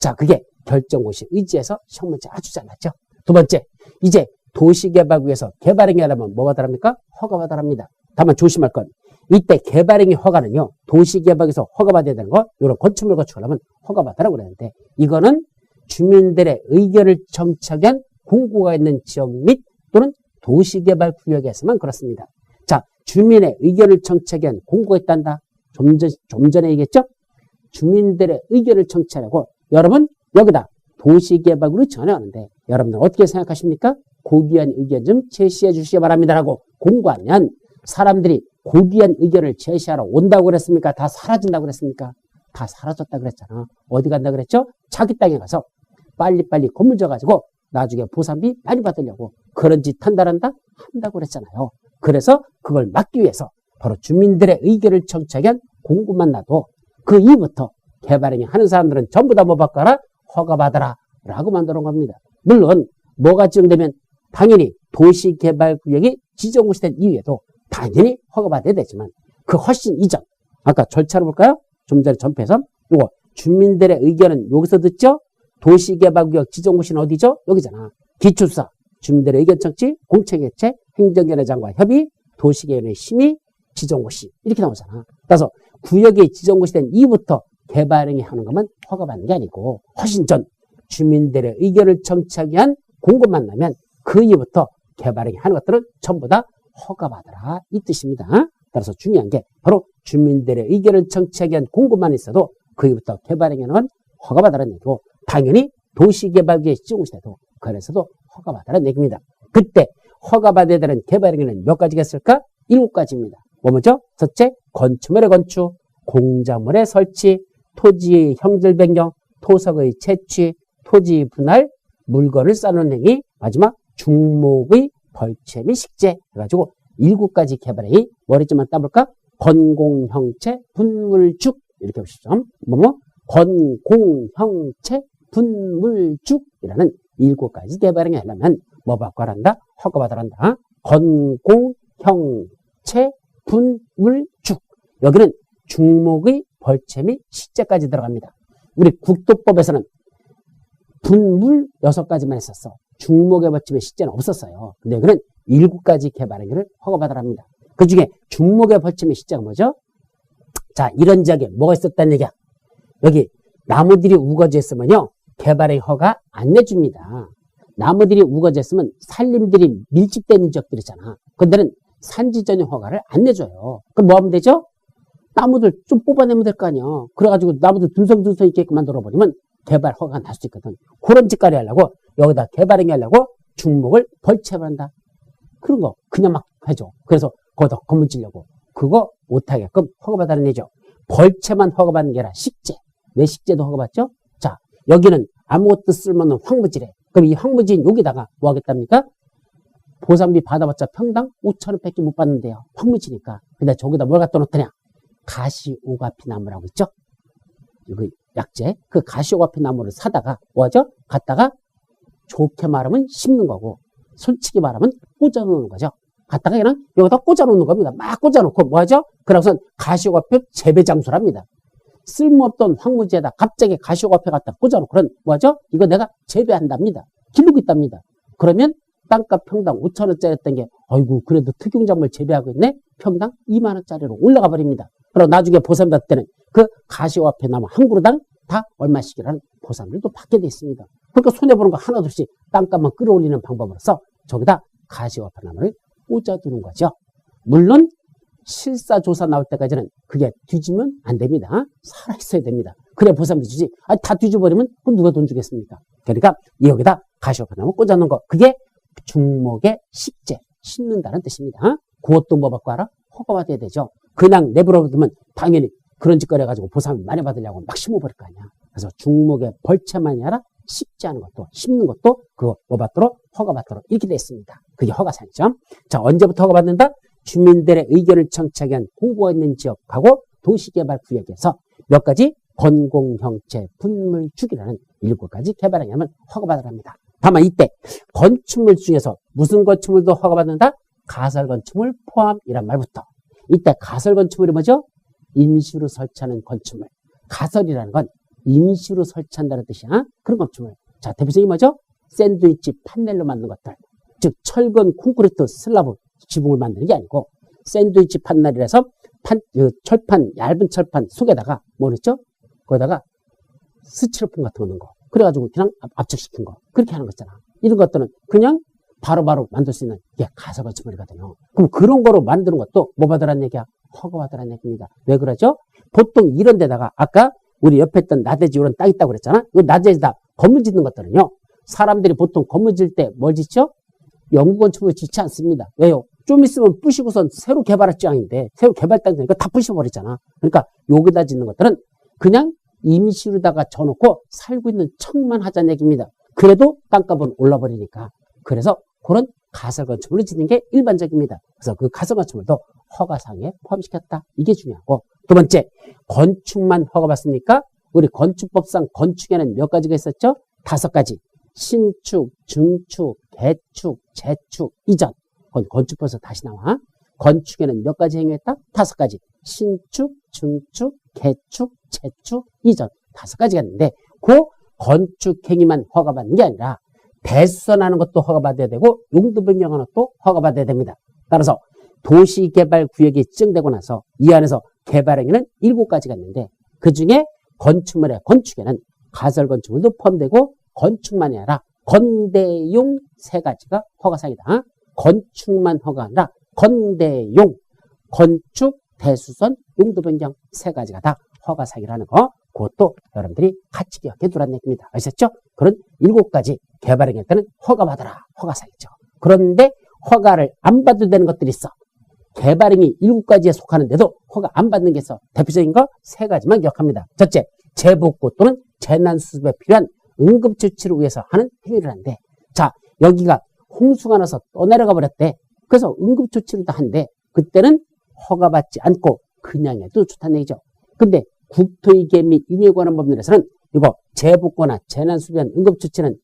자, 그게 결정고시 의지에서 시험 문제 아주 잘 났죠. 두 번째, 이제 도시개발구에서 개발행위 하려면 뭐 받아랍니까? 허가 받아랍니다. 다만 조심할 건 이때 개발행위 허가는요. 도시개발에서 허가받아야 되는 거 이런 건축물 건축하려면 허가받으라고 그랬는데 이거는 주민들의 의견을 정착한 위한 공고가 있는 지역 및 또는 도시개발구역에서만 그렇습니다. 자, 주민의 의견을 정착하기 위한 공고가 있단다. 좀 전에 얘기했죠? 주민들의 의견을 정착하고 여러분 여기다 도시개발구를 정하는데 여러분들 어떻게 생각하십니까? 고귀한 의견 좀 제시해 주시기 바랍니다라고 공고하면 사람들이 고귀한 의견을 제시하러 온다고 그랬습니까? 다 사라진다고 그랬습니까? 다 사라졌다 그랬잖아. 어디 간다 그랬죠? 자기 땅에 가서 빨리빨리 건물 져가지고 나중에 보상비 많이 받으려고 그런 짓 한다란다? 한다고 그랬잖아요. 그래서 그걸 막기 위해서 바로 주민들의 의견을 정착하기 위한 공고만 놔도 그 이후부터 개발행위 하는 사람들은 전부 다 뭐 바꿔라? 허가받아라 라고 만들어 온 겁니다. 물론 뭐가 지정되면 당연히 도시개발구역이 지정고시된 이후에도 당연히 허가받아야 되지만 그 훨씬 이전 아까 절차를 볼까요? 좀 전에 전표해서 이거 주민들의 의견은 여기서 듣죠? 도시개발구역 지정고시는 어디죠? 여기잖아. 기초수사, 주민들의 의견 청취, 공청개최, 행정위원회장과 협의, 도시개발의 심의, 지정고시 이렇게 나오잖아. 따라서 구역이 지정고시된 이후부터 개발행위 하는 것만 허가받는 게 아니고 훨씬 전 주민들의 의견을 정착하기 위한 공고만 나면 그 이후부터 개발행위 하는 것들은 전부 다 허가받아라 이 뜻입니다. 따라서 중요한 게 바로 주민들의 의견을 정착하기 위한 공고만 있어도 그 이후부터 개발행위 하는 건 허가받아라는 얘기고 당연히 도시개발구역에 지정고시돼도 그래서도 허가받아라는 얘기입니다. 그때 허가받아야 되는 개발행위는 몇 가지겠을까? 7가지입니다. 뭐 먼저 첫째, 건축물의 건축, 공작물의 설치, 토지의 형질 변경, 토석의 채취, 토지 분할, 물건을 쌓는 행위, 마지막 중목의 벌채 및 식재 해가지고 7가지 개발행위 머리쯤만 따볼까? 건공형체, 분물죽 이렇게 보시죠. 건공형체, 분물죽이라는 7가지 개발행위 하려면 뭐 바꿔야 한다? 허가받아야 한다. 건공형체, 분물죽. 여기는 중목의 벌채 및 식재까지 들어갑니다. 우리 국토법에서는 분물 6가지만 했었어. 중목의 벌채 및 식재는 없었어요. 근데 여기는 7가지 개발행위를 허가받아야 합니다. 그 중에 중목의 벌채 및 식재가 뭐죠? 자, 이런 지역에 뭐가 있었다는 얘기야? 여기 나무들이 우거져 있으면요, 개발행위 허가 안 내줍니다. 나무들이 우거져 있으면 산림들이 밀집되어 있는 지역들 있잖아. 근데는 산지 전용 허가를 안 내줘요. 그럼 뭐 하면 되죠? 나무들 좀 뽑아내면 될 거 아니야. 그래가지고 나무들 둥성둥성 있게끔 만들어버리면 개발 허가가 날 수 있거든. 그런 짓거리 하려고 여기다 개발행위 하려고 중목을 벌채한다. 그런 거 그냥 막 해줘. 그래서 거기다 건물 지려고. 그거 못하게끔 허가받아는 얘기죠. 벌채만 허가받는 게 아니라 식재. 왜 식재도 허가받죠? 자, 여기는 아무것도 쓸모없는 황무지래. 그럼 이 황무지인 여기다가 뭐 하겠답니까? 보상비 받아봤자 평당 5,000원밖에 못 받는데요. 황무지니까. 근데 저기다 뭘 갖다 놓더냐? 가시오가피 나무라고 있죠? 이거 약재. 그 가시오가피 나무를 사다가 뭐하죠? 갖다가 좋게 말하면 심는 거고, 솔직히 말하면 꽂아 놓는 거죠. 갖다가 그냥 여기다 꽂아 놓는 겁니다. 막 꽂아 놓고 뭐하죠? 그러고선 가시오가피 재배 장소를 합니다. 쓸모없던 황무지에다 갑자기 가시오가피 갖다 꽂아 놓고는 뭐하죠? 이거 내가 재배한답니다. 기르고 있답니다. 그러면 땅값 평당 5,000원짜리였던 게 아이고 그래도 특용작물 재배하고 있네? 평당 2만원짜리로 올라가 버립니다. 그리고 나중에 보상 받을 때는 그 가시오가피 나무 한 그루당 다 얼마씩이라는 보상들도 받게 돼 있습니다. 그러니까 손해보는 거 하나도 없이 땅값만 끌어올리는 방법으로서 저기다 가시오가피 나무를 꽂아두는 거죠. 물론 실사조사 나올 때까지는 그게 뒤지면 안 됩니다. 살아있어야 됩니다. 그래 보상비 주지. 아니, 다 뒤져버리면 그럼 누가 돈 주겠습니까? 그러니까 여기다 가시오가피 나무 꽂아놓은 거, 그게 중목의 식재, 심는다는 뜻입니다. 그것도 뭐 받고 알아? 허가받아야 되죠. 그냥 내버려두면 당연히 그런 짓거리 해가지고 보상 많이 받으려고 막 심어버릴 거 아니야. 그래서 중목의 벌채만이 아니라 식재하는 것도, 심는 것도 그거 뭐 받도록 허가받도록 이렇게 되어 있습니다. 그게 허가사항이죠. 자, 언제부터 허가받는다? 주민들의 의견을 청취하기 위한 홍보가 있는 지역하고 도시개발구역에서 몇 가지 건공형체, 분물축이라는 7가지 개발행위하면 허가받아야 합니다. 다만 이때 건축물 중에서 무슨 건축물도 허가받는다? 가설건축물 포함이란 말부터. 이때 가설건축물이 뭐죠? 임시로 설치하는 건축물. 가설이라는 건 임시로 설치한다는 뜻이야. 그런 건축물. 자, 대표적인 뭐죠? 샌드위치 판넬로 만든 것들. 즉 철근 콘크리트 슬라브 지붕을 만드는 게 아니고 샌드위치 판넬이라서 철판, 얇은 철판 속에다가 뭐 했죠? 거기다가 스티로폼 같은 거 넣은 거. 그래가지고 그냥 압축시킨 거. 그렇게 하는 거잖아. 이런 것들은 그냥 바로바로 만들 수 있는 게 가설건축물이거든요. 그럼 그런 거로 만드는 것도 뭐 받으라는 얘기야? 허가받으라는 얘기입니다. 왜 그러죠? 보통 이런 데다가 아까 우리 옆에 있던 나대지 이런 땅 있다고 그랬잖아. 이 나대지다 건물 짓는 것들은요. 사람들이 보통 건물 짓을 때 뭘 짓죠? 영구건축물 짓지 않습니다. 왜요? 좀 있으면 부시고선 새로 개발할 지형인데 새로 개발 땅이니까 다 부셔버리잖아. 그러니까 여기다 짓는 것들은 그냥 임시로다가 져놓고 살고 있는 척만 하자는 얘기입니다. 그래도 땅값은 올라버리니까. 그래서 그런 가설건축물을 짓는 게 일반적입니다. 그래서 그 가설건축물도 허가사항에 포함시켰다. 이게 중요하고, 두 번째, 건축만 허가받습니까? 우리 건축법상 건축에는 몇 가지가 있었죠? 5가지. 신축, 증축, 개축, 재축, 이전. 건축법에서 다시 나와. 건축에는 몇 가지 행위했다? 5가지. 신축, 증축, 개축, 재축, 이전. 5가지가 있는데 그 건축 행위만 허가받는 게 아니라 대수선하는 것도 허가받아야 되고 용도 변경하는 것도 허가받아야 됩니다. 따라서 도시개발구역이 지정되고 나서 이 안에서 개발행위는 7가지가 있는데 그중에 건축에는 가설건축물도 포함되고 건축만이 아니라 건대용 3가지가 허가사항이다. 건축만 허가 아니라 건대용, 건축, 대수선, 용도 변경 3가지가 다 허가사항이라는 거, 그것도 여러분들이 같이 기억해 두라는 얘기입니다. 아셨죠? 그런 7가지 개발행위 때는 허가받아라. 허가사항이죠. 그런데 허가를 안 받아도 되는 것들이 있어. 개발행위 7가지에 속하는데도 허가 안 받는 게 있어. 대표적인 거 3가지만 기억합니다. 첫째, 재복구 또는 재난수습에 필요한 응급조치를 위해서 하는 행위를 한대. 자, 여기가 홍수가 나서 떠내려가 버렸대. 그래서 응급조치로도 한대. 그때는 허가받지 않고 그냥 해도 좋다는 얘기죠. 근데 국토위계 및 임의에 관한 법률에서는 이거 재복거나 재난수습한 응급조치는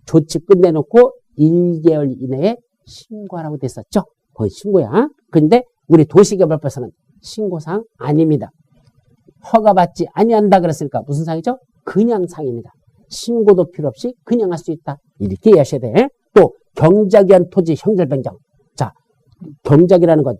조치 끝내놓고 1개월 이내에 신고하라고 됐었죠. 거의 신고야. 근데 우리 도시개발법에서는 신고사항 아닙니다. 허가받지 아니한다 그랬으니까 무슨 상이죠? 그냥 상입니다. 신고도 필요 없이 그냥 할 수 있다. 이렇게 이해하셔야 돼. 또 경작위한 토지 형절 변경. 자, 경작이라는 건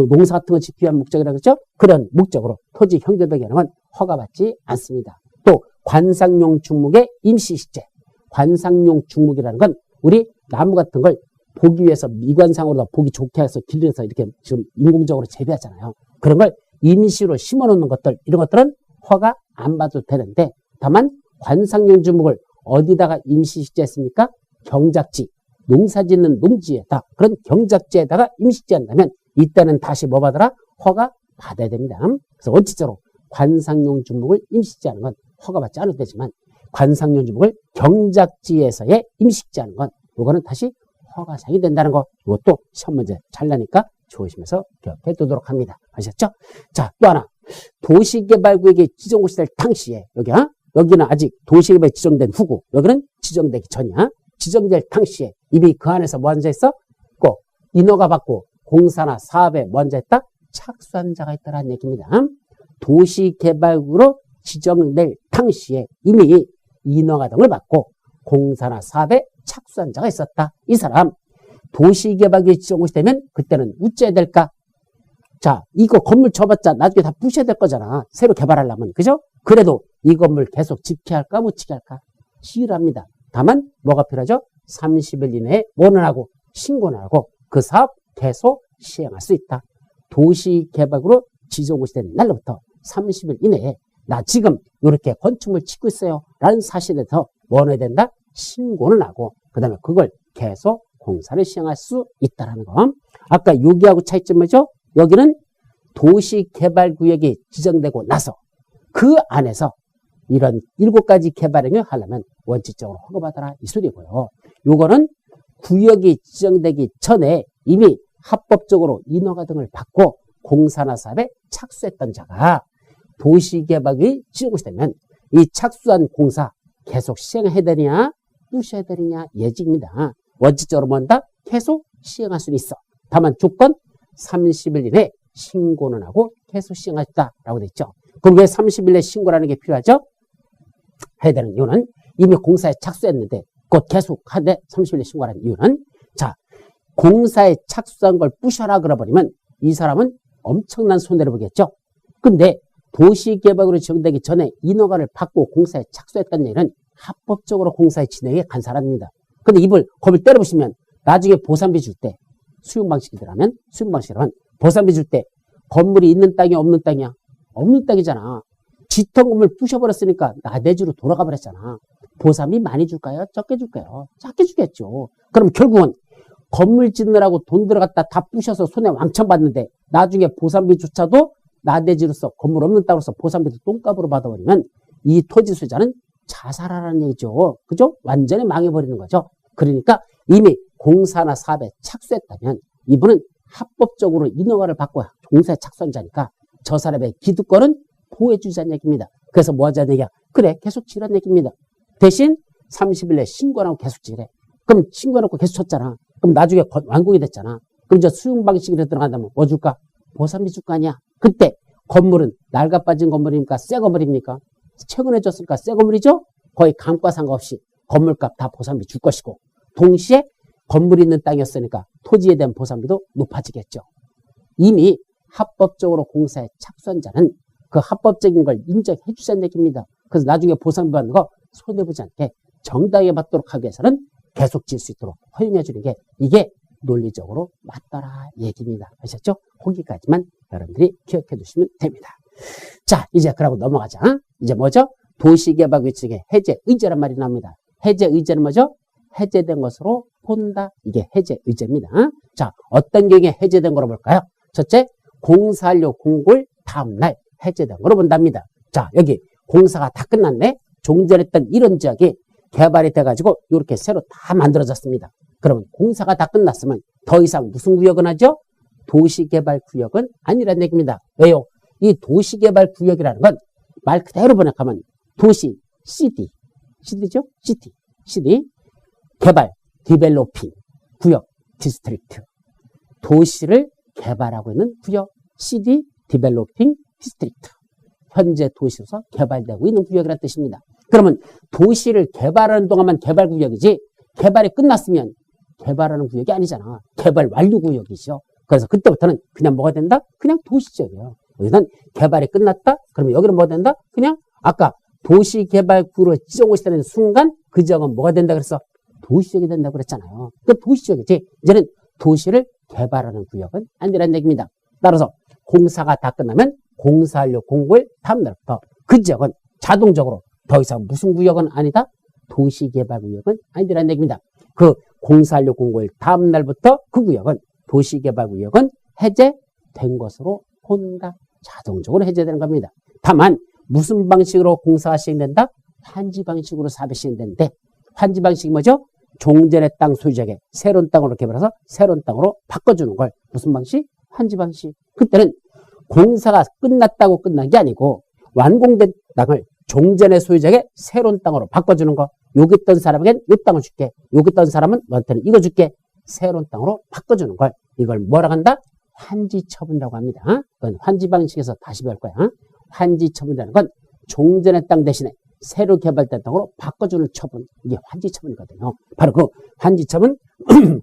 농사 같은 거 짓기 위한 목적이라고 했죠? 그런 목적으로 토지 형절 변경은 허가받지 않습니다. 또 관상용 중목의 임시식재. 관상용 중목이라는 건 우리 나무 같은 걸 보기 위해서 미관상으로 보기 좋게 해서 길러서 이렇게 지금 인공적으로 재배하잖아요. 그런 걸 임시로 심어놓는 것들, 이런 것들은 허가 안 받아도 되는데, 다만 관상용 중목을 어디다가 임시식재했습니까? 경작지, 농사짓는 농지에다, 그런 경작지에다가 임시식재한다면 이때는 다시 뭐 받아라? 허가 받아야 됩니다. 그래서 원칙적으로 관상용 중목을 임시식재하는 건 허가받지 않을 때지만 관상용 중목을 경작지에서의 임시식재하는 건 이거는 다시 허가사항이 된다는 거. 이것도 시험 문제 잘 나니까 조심해서 기억해 두도록 합니다. 아셨죠? 자, 또 하나. 도시개발구역이 지정고시 될 당시에, 여기는 아직 도시개발이 지정된 후고, 여기는 지정되기 전이야. 지정될 당시에 이미 그 안에서 뭐 앉아있어? 꼭 인허가 받고 공사나 사업에 뭐 앉아있다? 착수한 자가 있다라는 얘기입니다. 도시개발구로 지정될 당시에 이미 인허가 등을 받고 공사나 사업에 착수한 자가 있었다. 이 사람 도시개발구역 지정고시 되면 그때는 어째야 될까? 자, 이거 건물 줘봤자 나중에 다 부셔야 될 거잖아. 새로 개발하려면. 그죠? 그래도 이 건물 계속 지켜야 할까 못 지켜야 할까? 시유합니다. 다만 뭐가 필요하죠? 30일 이내에 뭐는 하고 신고는 하고 그 사업 계속 시행할 수 있다. 도시개발구로 지정고시 된 날로부터 30일 이내에 나 지금 이렇게 건축물 짓고 있어요 라는 사실에 대해서 뭐는 해야 된다? 신고는 하고 그 다음에 그걸 계속 공사를 시행할 수 있다는 거. 아까 여기하고 차이점이 뭐죠? 여기는 도시개발구역이 지정되고 나서 그 안에서 이런 7가지 개발행위를 하려면 원칙적으로 허가받아라 이 소리고요. 요거는 구역이 지정되기 전에 이미 합법적으로 인허가 등을 받고 공사나 사업에 착수했던 자가 도시개발구역이 지정고시 되면 이 착수한 공사 계속 시행해야 되느냐 부셔야 되느냐 예직입니다. 원칙적으로 뭔다? 계속 시행할 수는 있어. 다만 조건 30일 이내에 신고는 하고 계속 시행하겠다라고 돼 있죠. 그럼 왜 30일 내에 신고라는 게 필요하죠? 해야 되는 이유는 이미 공사에 착수했는데 곧 계속 하되 30일 내에 신고하는 이유는 자, 공사에 착수한 걸 부셔라 그러버리면 이 사람은 엄청난 손해를 보겠죠. 근데 도시개발구로 지정되기 전에 인허가를 받고 공사에 착수했다는 얘기는 합법적으로 공사에 진행해 간 사람입니다. 근데 이걸 때려보시면 나중에 보상비 줄 때 수용방식이라면 보상비 줄 때 건물이 있는 땅이 없는 땅이야? 없는 땅이잖아. 지통 건물 부셔버렸으니까 나대지로 돌아가 버렸잖아. 보상비 많이 줄까요? 적게 줄까요? 작게 주겠죠. 그럼 결국은 건물 짓느라고 돈 들어갔다 다 부셔서 손해 왕창 받는데 나중에 보상비조차도 나대지로서 건물 없는 땅으로서 보상비도 똥값으로 받아버리면 이 토지 소유자는 자살하라는 얘기죠. 그죠? 완전히 망해버리는 거죠. 그러니까 이미 공사나 사업에 착수했다면 이분은 합법적으로 인허가를 받고 공사에 착수한 자니까 저 사람의 기득권은 보호해주자는 얘기입니다. 그래서 뭐 하자는 얘기야? 그래, 계속 지라는 얘기입니다. 대신 30일 내에 신고하고 계속 지래. 그럼 신고해놓고 계속 쳤잖아. 그럼 나중에 완공이 됐잖아. 그럼 이제 수용 방식으로 들어간다면 뭐 줄까? 보상비 줄 거 아니야. 그때 건물은 낡아 빠진 건물입니까? 새 건물입니까? 최근에 줬으니까 새 건물이죠? 거의 감가상각 없이 건물값 다 보상비 줄 것이고 동시에 건물이 있는 땅이었으니까 토지에 대한 보상비도 높아지겠죠. 이미 합법적으로 공사에 착수한 자는 그 합법적인 걸 인정해 주자는 얘기입니다. 그래서 나중에 보상비 받는 거 손해보지 않게 정당하게 받도록 하기 위해서는 계속 질 수 있도록 허용해 주는 게 이게 논리적으로 맞더라 얘기입니다. 아셨죠? 거기까지만 여러분들이 기억해 두시면 됩니다. 자, 이제 그러고 넘어가자. 이제 뭐죠? 도시개발규칙의 해제 의제란 말이 나옵니다. 해제 의제는 뭐죠? 해제된 것으로 본다. 이게 해제 의제입니다. 자, 어떤 경우에 해제된 거로 볼까요? 첫째, 공사완료 공고일 다음날 해제된 거로 본답니다. 자, 여기 공사가 다 끝났네. 종전했던 이런 지역이 개발이 돼가지고 이렇게 새로 다 만들어졌습니다. 그러면 공사가 다 끝났으면 더 이상 무슨 구역은 하죠? 도시개발구역은 아니라는 얘기입니다. 왜요? 이 도시개발구역이라는 건 말 그대로 번역하면 도시, 시티, 시티죠? 시티, 개발, 디벨로핑, 구역, 디스트릭트. 도시를 개발하고 있는 구역, 시티, 디벨로핑, 디스트릭트. 현재 도시로서 개발되고 있는 구역이라는 뜻입니다. 그러면 도시를 개발하는 동안만 개발구역이지 개발이 끝났으면 개발하는 구역이 아니잖아. 개발 완료 구역이죠. 그래서 그때부터는 그냥 뭐가 된다? 그냥 도시적이에요. 여기는 개발이 끝났다? 그러면 여기는 뭐가 된다? 그냥 아까 도시개발구로 지정고시 되는 순간 그 지역은 뭐가 된다 그랬어? 도시적이 된다고 그랬잖아요. 그 도시적이지. 이제는 도시를 개발하는 구역은 아니라는 얘기입니다. 따라서 공사가 다 끝나면 공사완료 공고일 다음 날부터 그 지역은 자동적으로 더 이상 무슨 구역은 아니다? 도시개발구역은 아니라는 얘기입니다. 그 공사완료 공고일 다음 날부터 그 구역은 도시개발구역은 해제된 것으로 본다. 자동적으로 해제되는 겁니다. 다만 무슨 방식으로 공사가 시행된다? 환지 방식으로 사업이 시행되는데 환지 방식이 뭐죠? 종전의 땅 소유자에게 새로운 땅으로 개발해서 새로운 땅으로 바꿔주는 걸 무슨 방식? 환지 방식. 그때는 공사가 끝났다고 끝난 게 아니고 완공된 땅을 종전의 소유자에게 새로운 땅으로 바꿔주는 거. 여기 있던 사람에겐 이 땅을 줄게. 여기 있던 사람은 너한테는 이거 줄게. 새로운 땅으로 바꿔주는 걸. 이걸 뭐라고 한다? 환지처분이라고 합니다. 그건 환지 방식에서 다시 배울 거야. 환지처분이라는 건 종전의 땅 대신에 새로 개발된 땅으로 바꿔주는 처분. 이게 환지처분이거든요. 바로 그 환지처분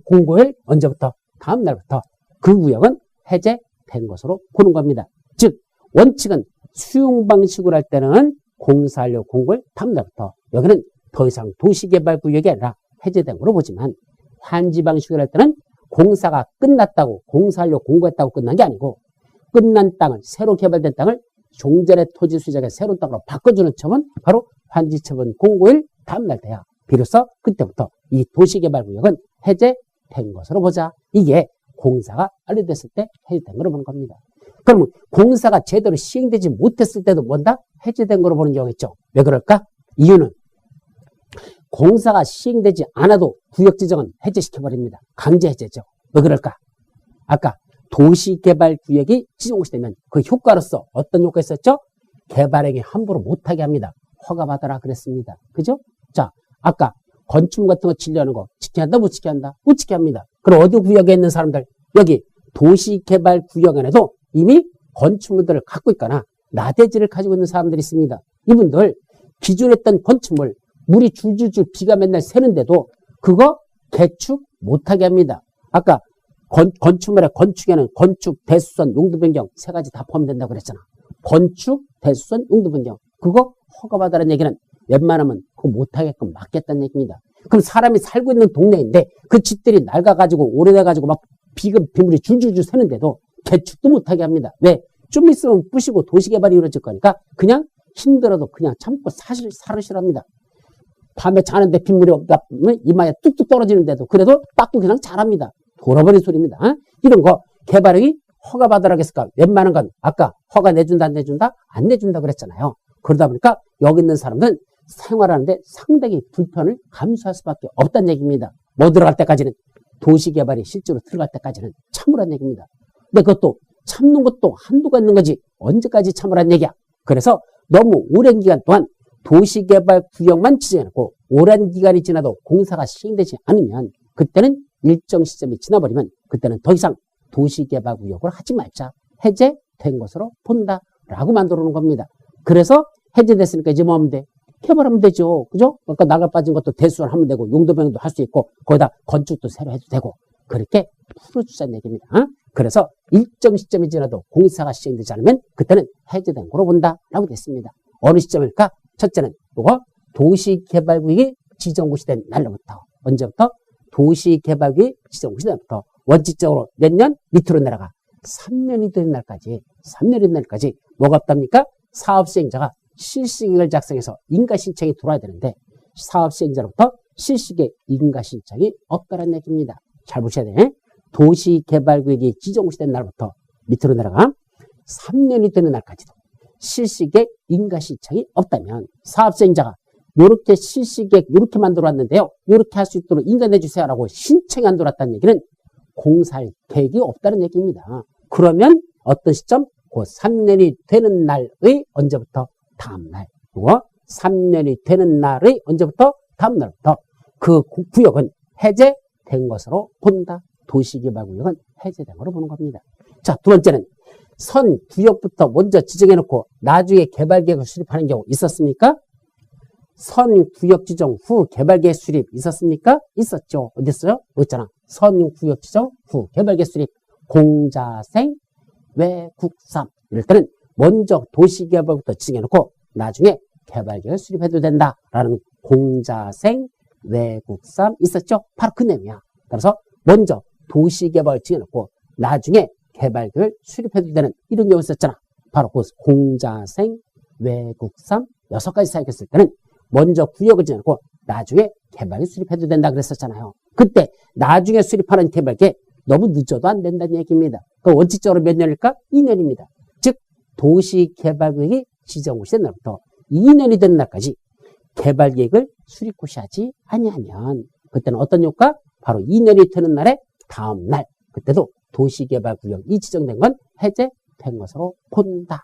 공고일 언제부터? 다음 날부터 그 구역은 해제된 것으로 보는 겁니다. 즉 원칙은 수용 방식으로 할 때는 공사완료 공고일 다음 날부터 여기는 더 이상 도시개발구역이 아니라 해제된 거로 보지만 환지 방식으로 할 때는 공사가 끝났다고 공사완료 공고했다고 끝난 게 아니고 끝난 땅을 새로 개발된 땅을 종전의 토지 소유자가 새로운 땅으로 바꿔주는 처분 바로 환지처분 공고일 다음날 돼야 비로소 그때부터 이 도시개발구역은 해제된 것으로 보자. 이게 공사가 완료됐을 때 해제된 거로 보는 겁니다. 그러면 공사가 제대로 시행되지 못했을 때도 뭔다? 해제된 거로 보는 경우가 있죠. 왜 그럴까? 이유는 공사가 시행되지 않아도 구역 지정은 해제시켜버립니다. 강제 해제죠. 왜 그럴까? 아까 도시개발구역이 지정고시 되면 그 효과로서 어떤 효과 있었죠? 개발행위 함부로 못하게 합니다. 허가받아라 그랬습니다. 그죠? 자, 아까 건축물 같은 거 진료하는 거 지켜야 한다? 못 지켜야 한다? 못 지켜야 합니다. 그럼 어디 구역에 있는 사람들? 여기 도시개발구역 안에도 이미 건축물들을 갖고 있거나 나대지를 가지고 있는 사람들이 있습니다. 이분들 기존에 했던 건축물 물이 줄줄줄 비가 맨날 새는데도 그거 개축 못하게 합니다. 아까 건축물의 건축에는 건축, 대수선, 용도 변경 세 가지 다 포함된다고 그랬잖아. 건축, 대수선, 용도 변경 그거 허가받으라는 얘기는 웬만하면 그거 못하게끔 막겠다는 얘기입니다. 그럼 사람이 살고 있는 동네인데 그 집들이 낡아가지고 오래돼가지고 막 비물이 줄줄줄 새는데도 개축도 못하게 합니다. 왜? 좀 있으면 부시고 도시개발이 이루어질 거니까 그냥 힘들어도 그냥 참고 살으시랍니다. 밤에 자는데 빗물이 이마에 뚝뚝 떨어지는데도 그래도 빠꾸 그냥 잘합니다. 돌아버린 소리입니다. 이런 거 개발행위 허가받으라 했을까? 웬만한 건 아까 허가 내준다 안 내준다? 안 내준다 그랬잖아요. 그러다 보니까 여기 있는 사람들은 생활하는데 상당히 불편을 감수할 수밖에 없다는 얘기입니다. 뭐 들어갈 때까지는 도시개발이 실제로 들어갈 때까지는 참으란 얘기입니다. 근데 그것도 참는 것도 한도가 있는 거지 언제까지 참으란 얘기야. 그래서 너무 오랜 기간 동안 도시개발구역만 지정해놓고 오랜 기간이 지나도 공사가 시행되지 않으면 그때는 일정 시점이 지나버리면 그때는 더 이상 도시개발구역을 하지 말자. 해제된 것으로 본다라고 만들어 놓은 겁니다. 그래서 해제됐으니까 이제 뭐 하면 돼? 개발하면 되죠. 그죠? 그러니까 나가 빠진 것도 대수를 하면 되고 용도변경도 할 수 있고 거기다 건축도 새로 해도 되고 그렇게 풀어주자는 얘기입니다. 그래서 일정 시점이 지나도 공사가 시행되지 않으면 그때는 해제된 거로 본다라고 됐습니다. 어느 시점일까? 첫째는 이거 도시개발구역이 지정고시 된 날로부터 언제부터? 도시개발구역이 지정고시 된 날부터 원칙적으로 몇 년? 밑으로 내려가 3년이 되는 날까지 3년이 되는 날까지 뭐가 없답니까? 사업시행자가 실시계획을 작성해서 인가신청이 들어와야 되는데 사업시행자로부터 실시계획 인가신청이 없다는 얘기입니다. 잘 보셔야 돼. 도시개발구역이 지정고시 된 날부터 밑으로 내려가 3년이 되는 날까지도 실시계획 인가신청이 없다면 사업시행자가 요렇게 실시계획 요렇게 만들어 왔는데요. 요렇게 할 수 있도록 인가해 주세요라고 신청이 안 들어왔다는 얘기는 공사할 계획이 없다는 얘기입니다. 그러면 어떤 시점? 그 3년이 되는 날의 언제부터? 다음 날. 그리고 3년이 되는 날의 언제부터? 다음 날부터 그 구역은 해제된 것으로 본다. 도시개발구역은 해제된 것으로 보는 겁니다. 자, 두 번째는 선 구역부터 먼저 지정해놓고 나중에 개발계획을 수립하는 경우 있었습니까? 선 구역 지정 후 개발계획 수립 있었습니까? 있었죠. 어디 있어요? 여기 있잖아. 선 구역 지정 후 개발계획 수립. 공자생 외국삼. 이럴 때는 먼저 도시개발부터 지정해놓고 나중에 개발계획을 수립해도 된다라는 공자생 외국삼 있었죠. 바로 그 내용이야. 따라서 먼저 도시개발을 지정해놓고 나중에 개발계획을 수립해도 되는 이런 경우 있었잖아. 바로 그 공자생 외국삼 6가지 사용했을 때는 먼저 구역을 지정해놓고 나중에 개발을 수립해도 된다 그랬었잖아요. 그때 나중에 수립하는 개발계획 너무 늦어도 안 된다는 얘기입니다. 그럼 원칙적으로 몇 년일까? 2년입니다. 즉 도시개발구역이 지정고시 된 날부터 2년이 되는 날까지 개발계획을 수립고시하지 아니하면 그때는 어떤 효과? 바로 2년이 되는 날의 다음 날 그때도 도시개발구역이 지정된 건 해제된 것으로 본다.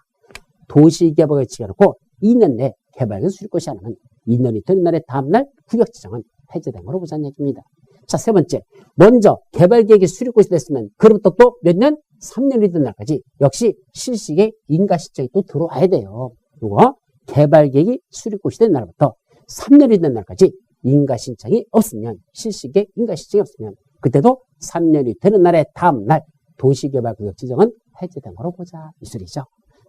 도시개발을 지정해놓고 2년 내에 개발계획을 수립고시 안 하면 2년이 되는 날의 다음 날 구역 지정은 해제된 거로 보자는 얘기입니다. 자, 세 번째. 먼저 개발계획이 수립고시 됐으면 그로부터 또 몇 년? 3년이 된 날까지 역시 실시계획 인가신청이 또 들어와야 돼요. 그리고 개발계획이 수립고시 된 날부터 3년이 된 날까지 인가신청이 없으면 실시계획 인가신청이 없으면 그때도 3년이 되는 날의 다음 날 도시개발구역 지정은 해제된 거로 보자 이 소리죠.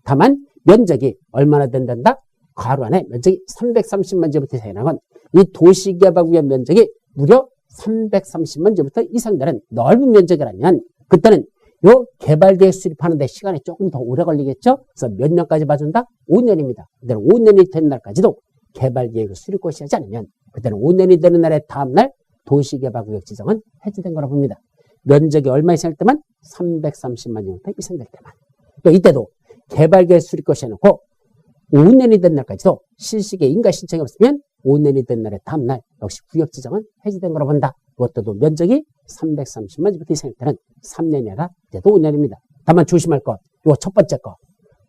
다만 면적이 얼마나 된단다? 괄호 안에 면적이 330만 제곱미터 이상이라는 건 이 도시개발구역 면적이 무려 330만 제곱미터 이상 되는 넓은 면적이라면 그때는 요 개발계획 수립하는 데 시간이 조금 더 오래 걸리겠죠? 그래서 몇 년까지 봐준다? 5년입니다. 그때는 5년이 되는 날까지도 개발계획을 수립고시하지 않으면 그때는 5년이 되는 날의 다음 날 도시개발구역 지정은 해제된 거라고 봅니다. 면적이 얼마 이상일 때만? 330만 제곱미터 이상 될 때만. 또 이때도 개발계획 수립고시 해놓고 5년이 된 날까지도 실시계획 인가신청이 없으면 5년이 된 날의 다음 날 역시 구역 지정은 해제된 거라고 본다. 그것도 면적이 330만 제곱미터 이상일 때는 3년이 아니라 이제도 5년입니다. 다만 조심할 것, 요 첫 번째 거.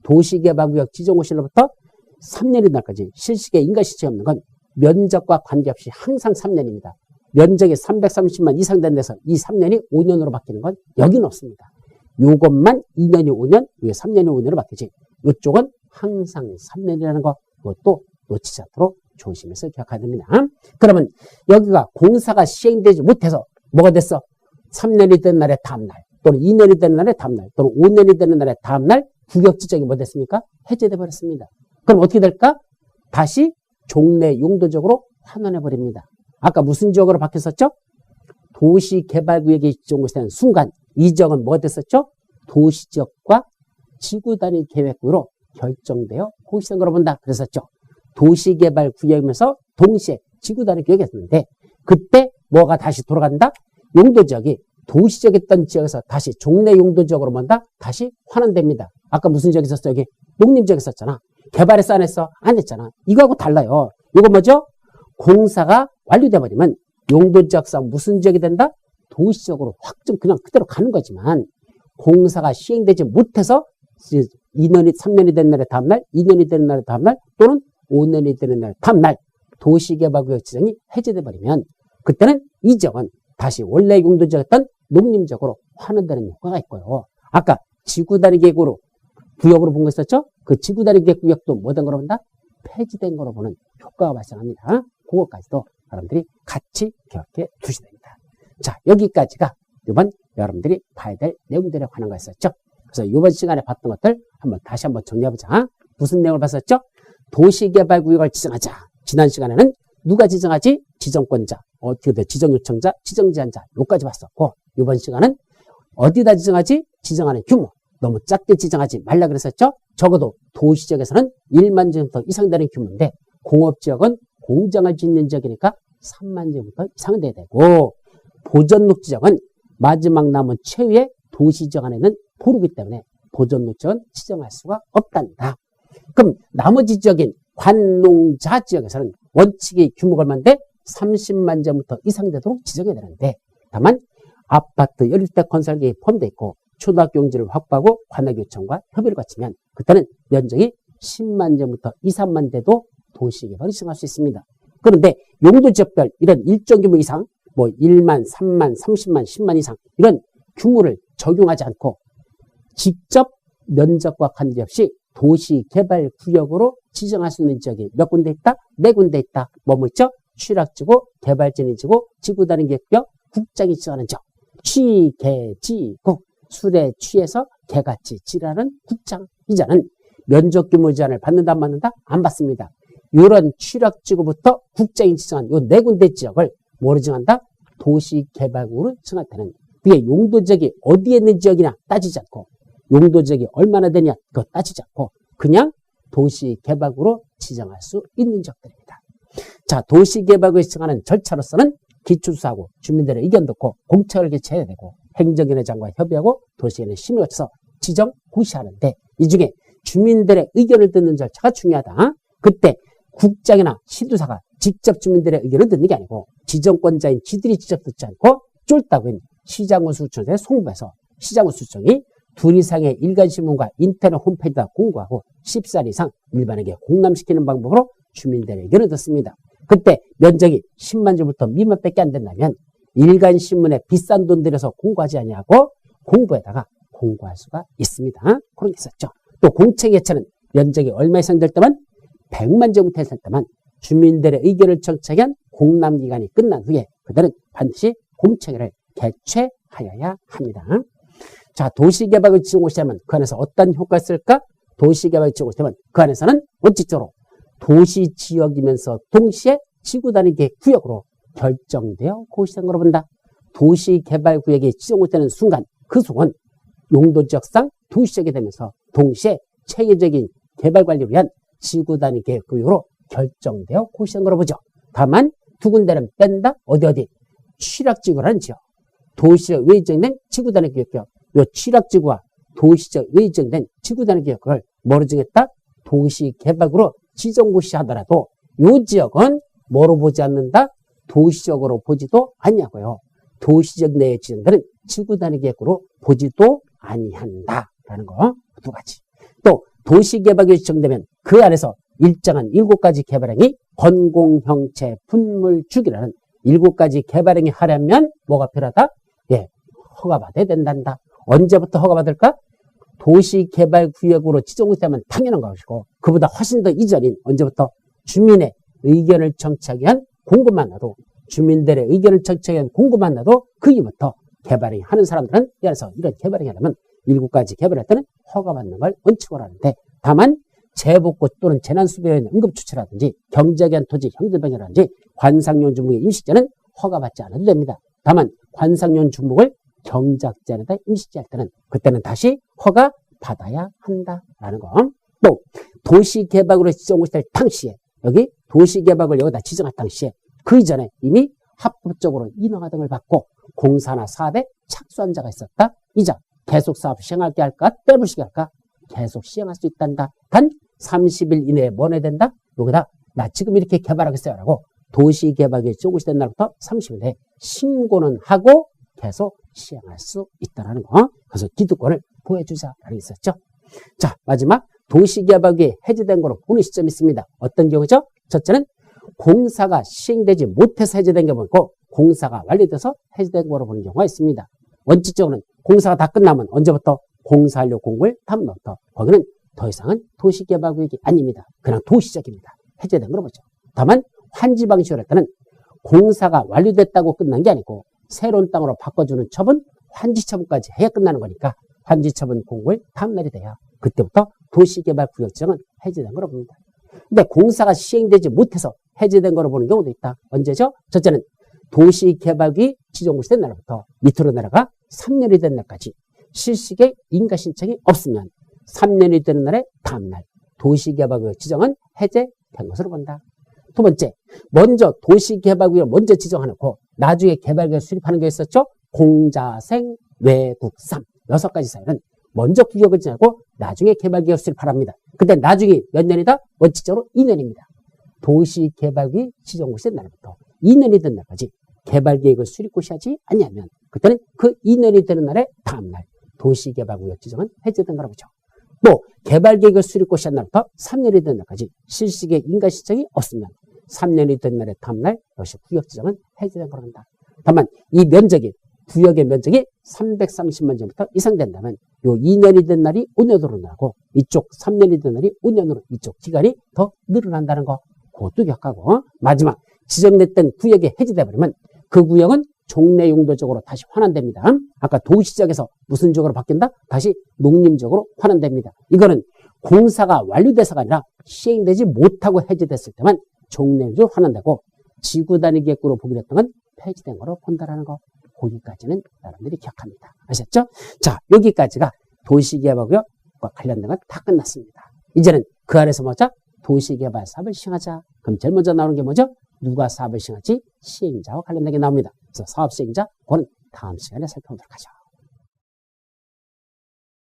도시개발구역 지정고시로부터 3년이 된 날까지 실시계획 인가신청이 없는 건 면적과 관계없이 항상 3년입니다. 면적이 330만 이상 된 데서 이 3년이 5년으로 바뀌는 건 여기는 없습니다. 요것만 2년이 5년, 이게 3년이 5년으로 바뀌지. 이쪽은 항상 3년이라는 거, 그것도 놓치지 않도록 조심해서 기억해야 됩니다. 그러면 여기가 공사가 시행되지 못해서 뭐가 됐어? 3년이 된 날의 다음 날, 또는 2년이 된 날의 다음 날, 또는 5년이 되는 날의 다음 날 구역 지정이 뭐 됐습니까? 해제돼 버렸습니다. 그럼 어떻게 될까? 다시 종래 용도적으로 환원해 버립니다. 아까 무슨 지역으로 바뀌었었죠? 도시개발구역이 지정되는 순간 이 지역은 뭐가 됐었죠? 도시지역과 지구단위 계획구로 결정되어 고시된 거로 본다 그랬었죠. 도시개발구역이면서 동시에 지구단위 계획이었는데 그때 뭐가 다시 돌아간다? 용도지역이 도시지역이었던 지역에서 다시 종래 용도지역으로 본다? 다시 환원됩니다. 아까 무슨 지역이 있었어? 여기 농림지역이 있었잖아. 개발했어 안 했어? 안 했잖아. 이거하고 달라요. 이거 뭐죠? 공사가 완료돼 버리면 용도지역상 무슨 지역이 된다? 도시지역으로 확 좀 그냥 그대로 가는 거지만 공사가 시행되지 못해서 2년이 3년이 된 날의 다음 날, 2년이 되는 날의 다음 날 또는 5년이 되는 날의 다음 날 도시개발구역 지정이 해제돼 버리면 그때는 이 지역은 다시 원래 용도지역이었던 농림지역으로 환원되는 효과가 있고요. 아까 지구단위 계획으로 구역으로 본 거 있었죠? 그 지구단위 계획 구역도 뭐 된 거로 본다? 폐지된 거로 보는 효과가 발생합니다. 그것까지도 여러분들이 같이 기억해 두셔야 됩니다. 자, 여기까지가 이번 여러분들이 봐야 될 내용들에 관한 거였었죠. 그래서 이번 시간에 봤던 것들 다시 한번 정리해보자. 무슨 내용을 봤었죠? 도시개발구역을 지정하자. 지난 시간에는 누가 지정하지? 지정권자, 어떻게 돼? 지정요청자, 지정제한자 여기까지 봤었고 이번 시간은 어디다 지정하지? 지정하는 규모. 너무 작게 지정하지 말라 그랬었죠? 적어도 도시지역에서는 1만 제곱미터 이상 되는 규모인데 공업지역은 공장을 짓는 지역이니까 3만 제곱미터 이상은 돼야 되고 보전녹지역은 마지막 남은 최후의 도시지역 안에 있는 보루기 때문에 보전녹지역은 지정할 수가 없단다. 그럼 나머지 지역인 관농자 지역에서는 원칙이 규모가 얼마인데 30만 제곱미터 이상 되도록 지정해야 되는데 다만 아파트 연립주택 건설계획이 포함되어 있고 초등학교 용지를 확보하고 관악교청과 협의를 거치면 그때는 면적이 10만 제곱미터 이상만 돼도 도시개발을 지정할 수 있습니다. 그런데 용도지역별 이런 일정 규모 이상 뭐 1만, 3만, 30만, 10만 이상 이런 규모를 적용하지 않고 직접 면적과 관계없이 도시개발구역으로 지정할 수 있는 지역이 몇 군데 있다? 4군데 있다. 뭐 있죠? 취락지구, 개발진이지구, 지구단위계획구역, 국장이 지정하는 지역. 취개지구, 술에 취해서 개같이 지라는 국장 이자는 면적규모 제한을 받는다 안 받는다? 안 받습니다. 이런 취락지구부터 국장이 지정한 이 4군데 지역을 뭐로 지정한다? 도시개발구로 지정할 때는 그게 용도지역이 어디에 있는 지역이냐 따지지 않고 용도지역이 얼마나 되냐 그거 따지지 않고 그냥 도시개발구로 지정할 수 있는 지역들입니다. 자, 도시개발구에 지정하는 절차로서는 기초수사하고 주민들의 의견 듣고 공청회를 개최해야 되고 행정위원회장과 협의하고 도시계획 심의를 거쳐서 지정 고시하는데 이 중에 주민들의 의견을 듣는 절차가 중요하다. 그때 국장이나 시도사가 직접 주민들의 의견을 듣는 게 아니고 지정권자인 지들이 직접 듣지 않고 쫄따구인 시장군수청에 송부해서 시장군수청이 2 이상의 일간신문과 인터넷 홈페이지에다 공고하고 10살 이상 일반에게 공람시키는 방법으로 주민들의 의견을 듣습니다. 그때 면적이 10만 제곱미터 미만밖에 안 된다면 일간신문에 비싼 돈 들여서 공고하지 아니하고 공부에다가 공고할 수가 있습니다. 그런 게 있었죠. 또 공청개최는 면적이 얼마 이상 될 때만 100만 제곱미터 이상 될 때만 주민들의 의견을 청취한 공람기간이 끝난 후에 그들은 반드시 공청회를 개최하여야 합니다. 자, 도시개발을 지정을 시하면 그 안에서 어떤 효과가 있을까? 도시개발을 지정을 시하면 그 안에서는 원칙적으로 도시지역이면서 동시에 지구단위 구역으로 결정되어 고시된 거로 본다. 도시개발구역이 지정이 되는 순간 그 속은 용도지역상 도시지역이 되면서 동시에 체계적인 개발관리를 위한 지구단위 구역으로 결정되어 고시된 거로 보죠. 다만 2군데는 뺀다. 어디? 취락지구라는 지역. 도시지역 외에 지정된 지구단위 구역. 이 취락지구와 도시지역 외에 지정된 지구단위 구역을 뭐로 정했다? 도시개발구로 지정고시하더라도 이 지역은 뭐로 보지 않는다? 도시적으로 보지도 않냐고요. 도시적 내에 지정되는 지구단위 계획으로 보지도 아니한다라는 거 2가지. 또 도시개발구역이 지정되면 그 안에서 일정한 7가지 개발행위 건공형체 분물주기라는 7가지 개발행위 하려면 뭐가 필요하다? 예, 허가받아야 된단다. 언제부터 허가받을까? 도시개발구역으로 지정되면 당연한 것이고 그보다 훨씬 더 이전인 언제부터? 주민의 의견을 청취하기 위한 공고만 나도 주민들의 의견을 청취하기 위한 공고만 나도 그 이후부터 개발행위 하는 사람들은 예를 이런 개발행위 하려면 7가지 개발할 때는 허가받는 걸 원칙으로 하는데 다만 재복구 또는 재난수배의 응급조치라든지 경제기한 토지 형제변이라든지 관상용 주목의 임시제는 허가받지 않아도 됩니다. 다만 관상용 주목을 경작제에다 임시제할 때는 그때는 다시 허가 받아야 한다라는 거. 또 도시개발구로 지정될 당시에 여기 도시개발구를 여기다 지정할 당시에 그 이전에 이미 합법적으로 인허가 등을 받고 공사나 사업에 착수한 자가 있었다. 이자 계속 사업 시행할게 할까? 빼부시게 할까? 계속 시행할 수 있단다. 단 30일 이내에 뭐 내야 된다? 여기다 나 지금 이렇게 개발하겠어요 라고 도시개발구에 지정이 된 날부터 30일 내에 신고는 하고 계속 시행할 수 있다는 거. 그래서 기득권을 보여주자라는 게 있었죠. 자, 마지막 도시개발구에 해제된 거로 보는 시점이 있습니다. 어떤 경우죠? 첫째는 공사가 시행되지 못해서 해제된 경우 있고 공사가 완료돼서 해제된 거로 보는 경우가 있습니다. 원칙적으로는 공사가 다 끝나면 언제부터? 공사하려 공고를 담부터 거기는 더 이상은 도시개발구역이 아닙니다. 그냥 도시적입니다. 해제된 거로 보죠. 다만 환지 방식으로 할 때는 공사가 완료됐다고 끝난 게 아니고 새로운 땅으로 바꿔주는 처분, 환지 처분까지 해야 끝나는 거니까 환지 처분 공고를 다음 날이 돼야 그때부터 도시개발구역 지정은 해제된 거로 봅니다. 근데 공사가 시행되지 못해서 해제된 거로 보는 경우도 있다. 언제죠? 첫째는 도시개발구역이 지정된 날부터 밑으로 내려가 3년이 된 날까지 실시계 인가 신청이 없으면 3년이 되는 날의 다음 날 도시개발구역 지정은 해제된 것으로 본다. 두 번째, 먼저 도시개발구역 먼저 지정해놓고 나중에 개발구역 수립하는 게 있었죠? 공자생, 외국삼 6가지 사유는 먼저 구역을 지정하고 나중에 개발구역 수립하랍니다. 근데 나중에 몇 년이다? 원칙적으로 2년입니다. 도시개발구역 지정고시의 날부터 2년이 된 날까지 개발계획을 수립고시하지 않냐면 그때는 그 2년이 되는 날의 다음날 도시개발구역 지정은 해제된 거라고 보죠. 또 개발계획을 수립고시한 날부터 3년이 된 날까지 실시계 인가신청이 없으면 3년이 된 날의 다음날 역시 구역 지정은 해제된 거라고 합니다. 다만 이 면적이 구역의 면적이 330만 제곱미터 이상 된다면 요 2년이 된 날이 5년으로 늘어나고 이쪽 3년이 된 날이 5년으로 이쪽 기간이 더 늘어난다는 거 그것도 기억하고 마지막 지정됐던 구역이 해제돼 버리면 그 구역은 종래 용도적으로 다시 환원됩니다. 아까 도시지역에서 무슨 지역으로 바뀐다? 다시 농림지역으로 환원됩니다. 이거는 공사가 완료돼서가 아니라 시행되지 못하고 해제됐을 때만 종래용지로 환원되고 지구 단위 계획으로 보기로 했던 건 폐지된 거로 본다라는 거. 거기까지는 여러분들이 기억합니다. 아셨죠? 자, 여기까지가 도시개발구역과 관련된 건 다 끝났습니다. 이제는 그 안에서 뭐죠? 도시개발 사업을 시행하자. 그럼 제일 먼저 나오는 게 뭐죠? 누가 사업을 시행할지 시행자와 관련된 게 나옵니다. 그래서 사업 시행자, 그거는 다음 시간에 살펴보도록 하죠.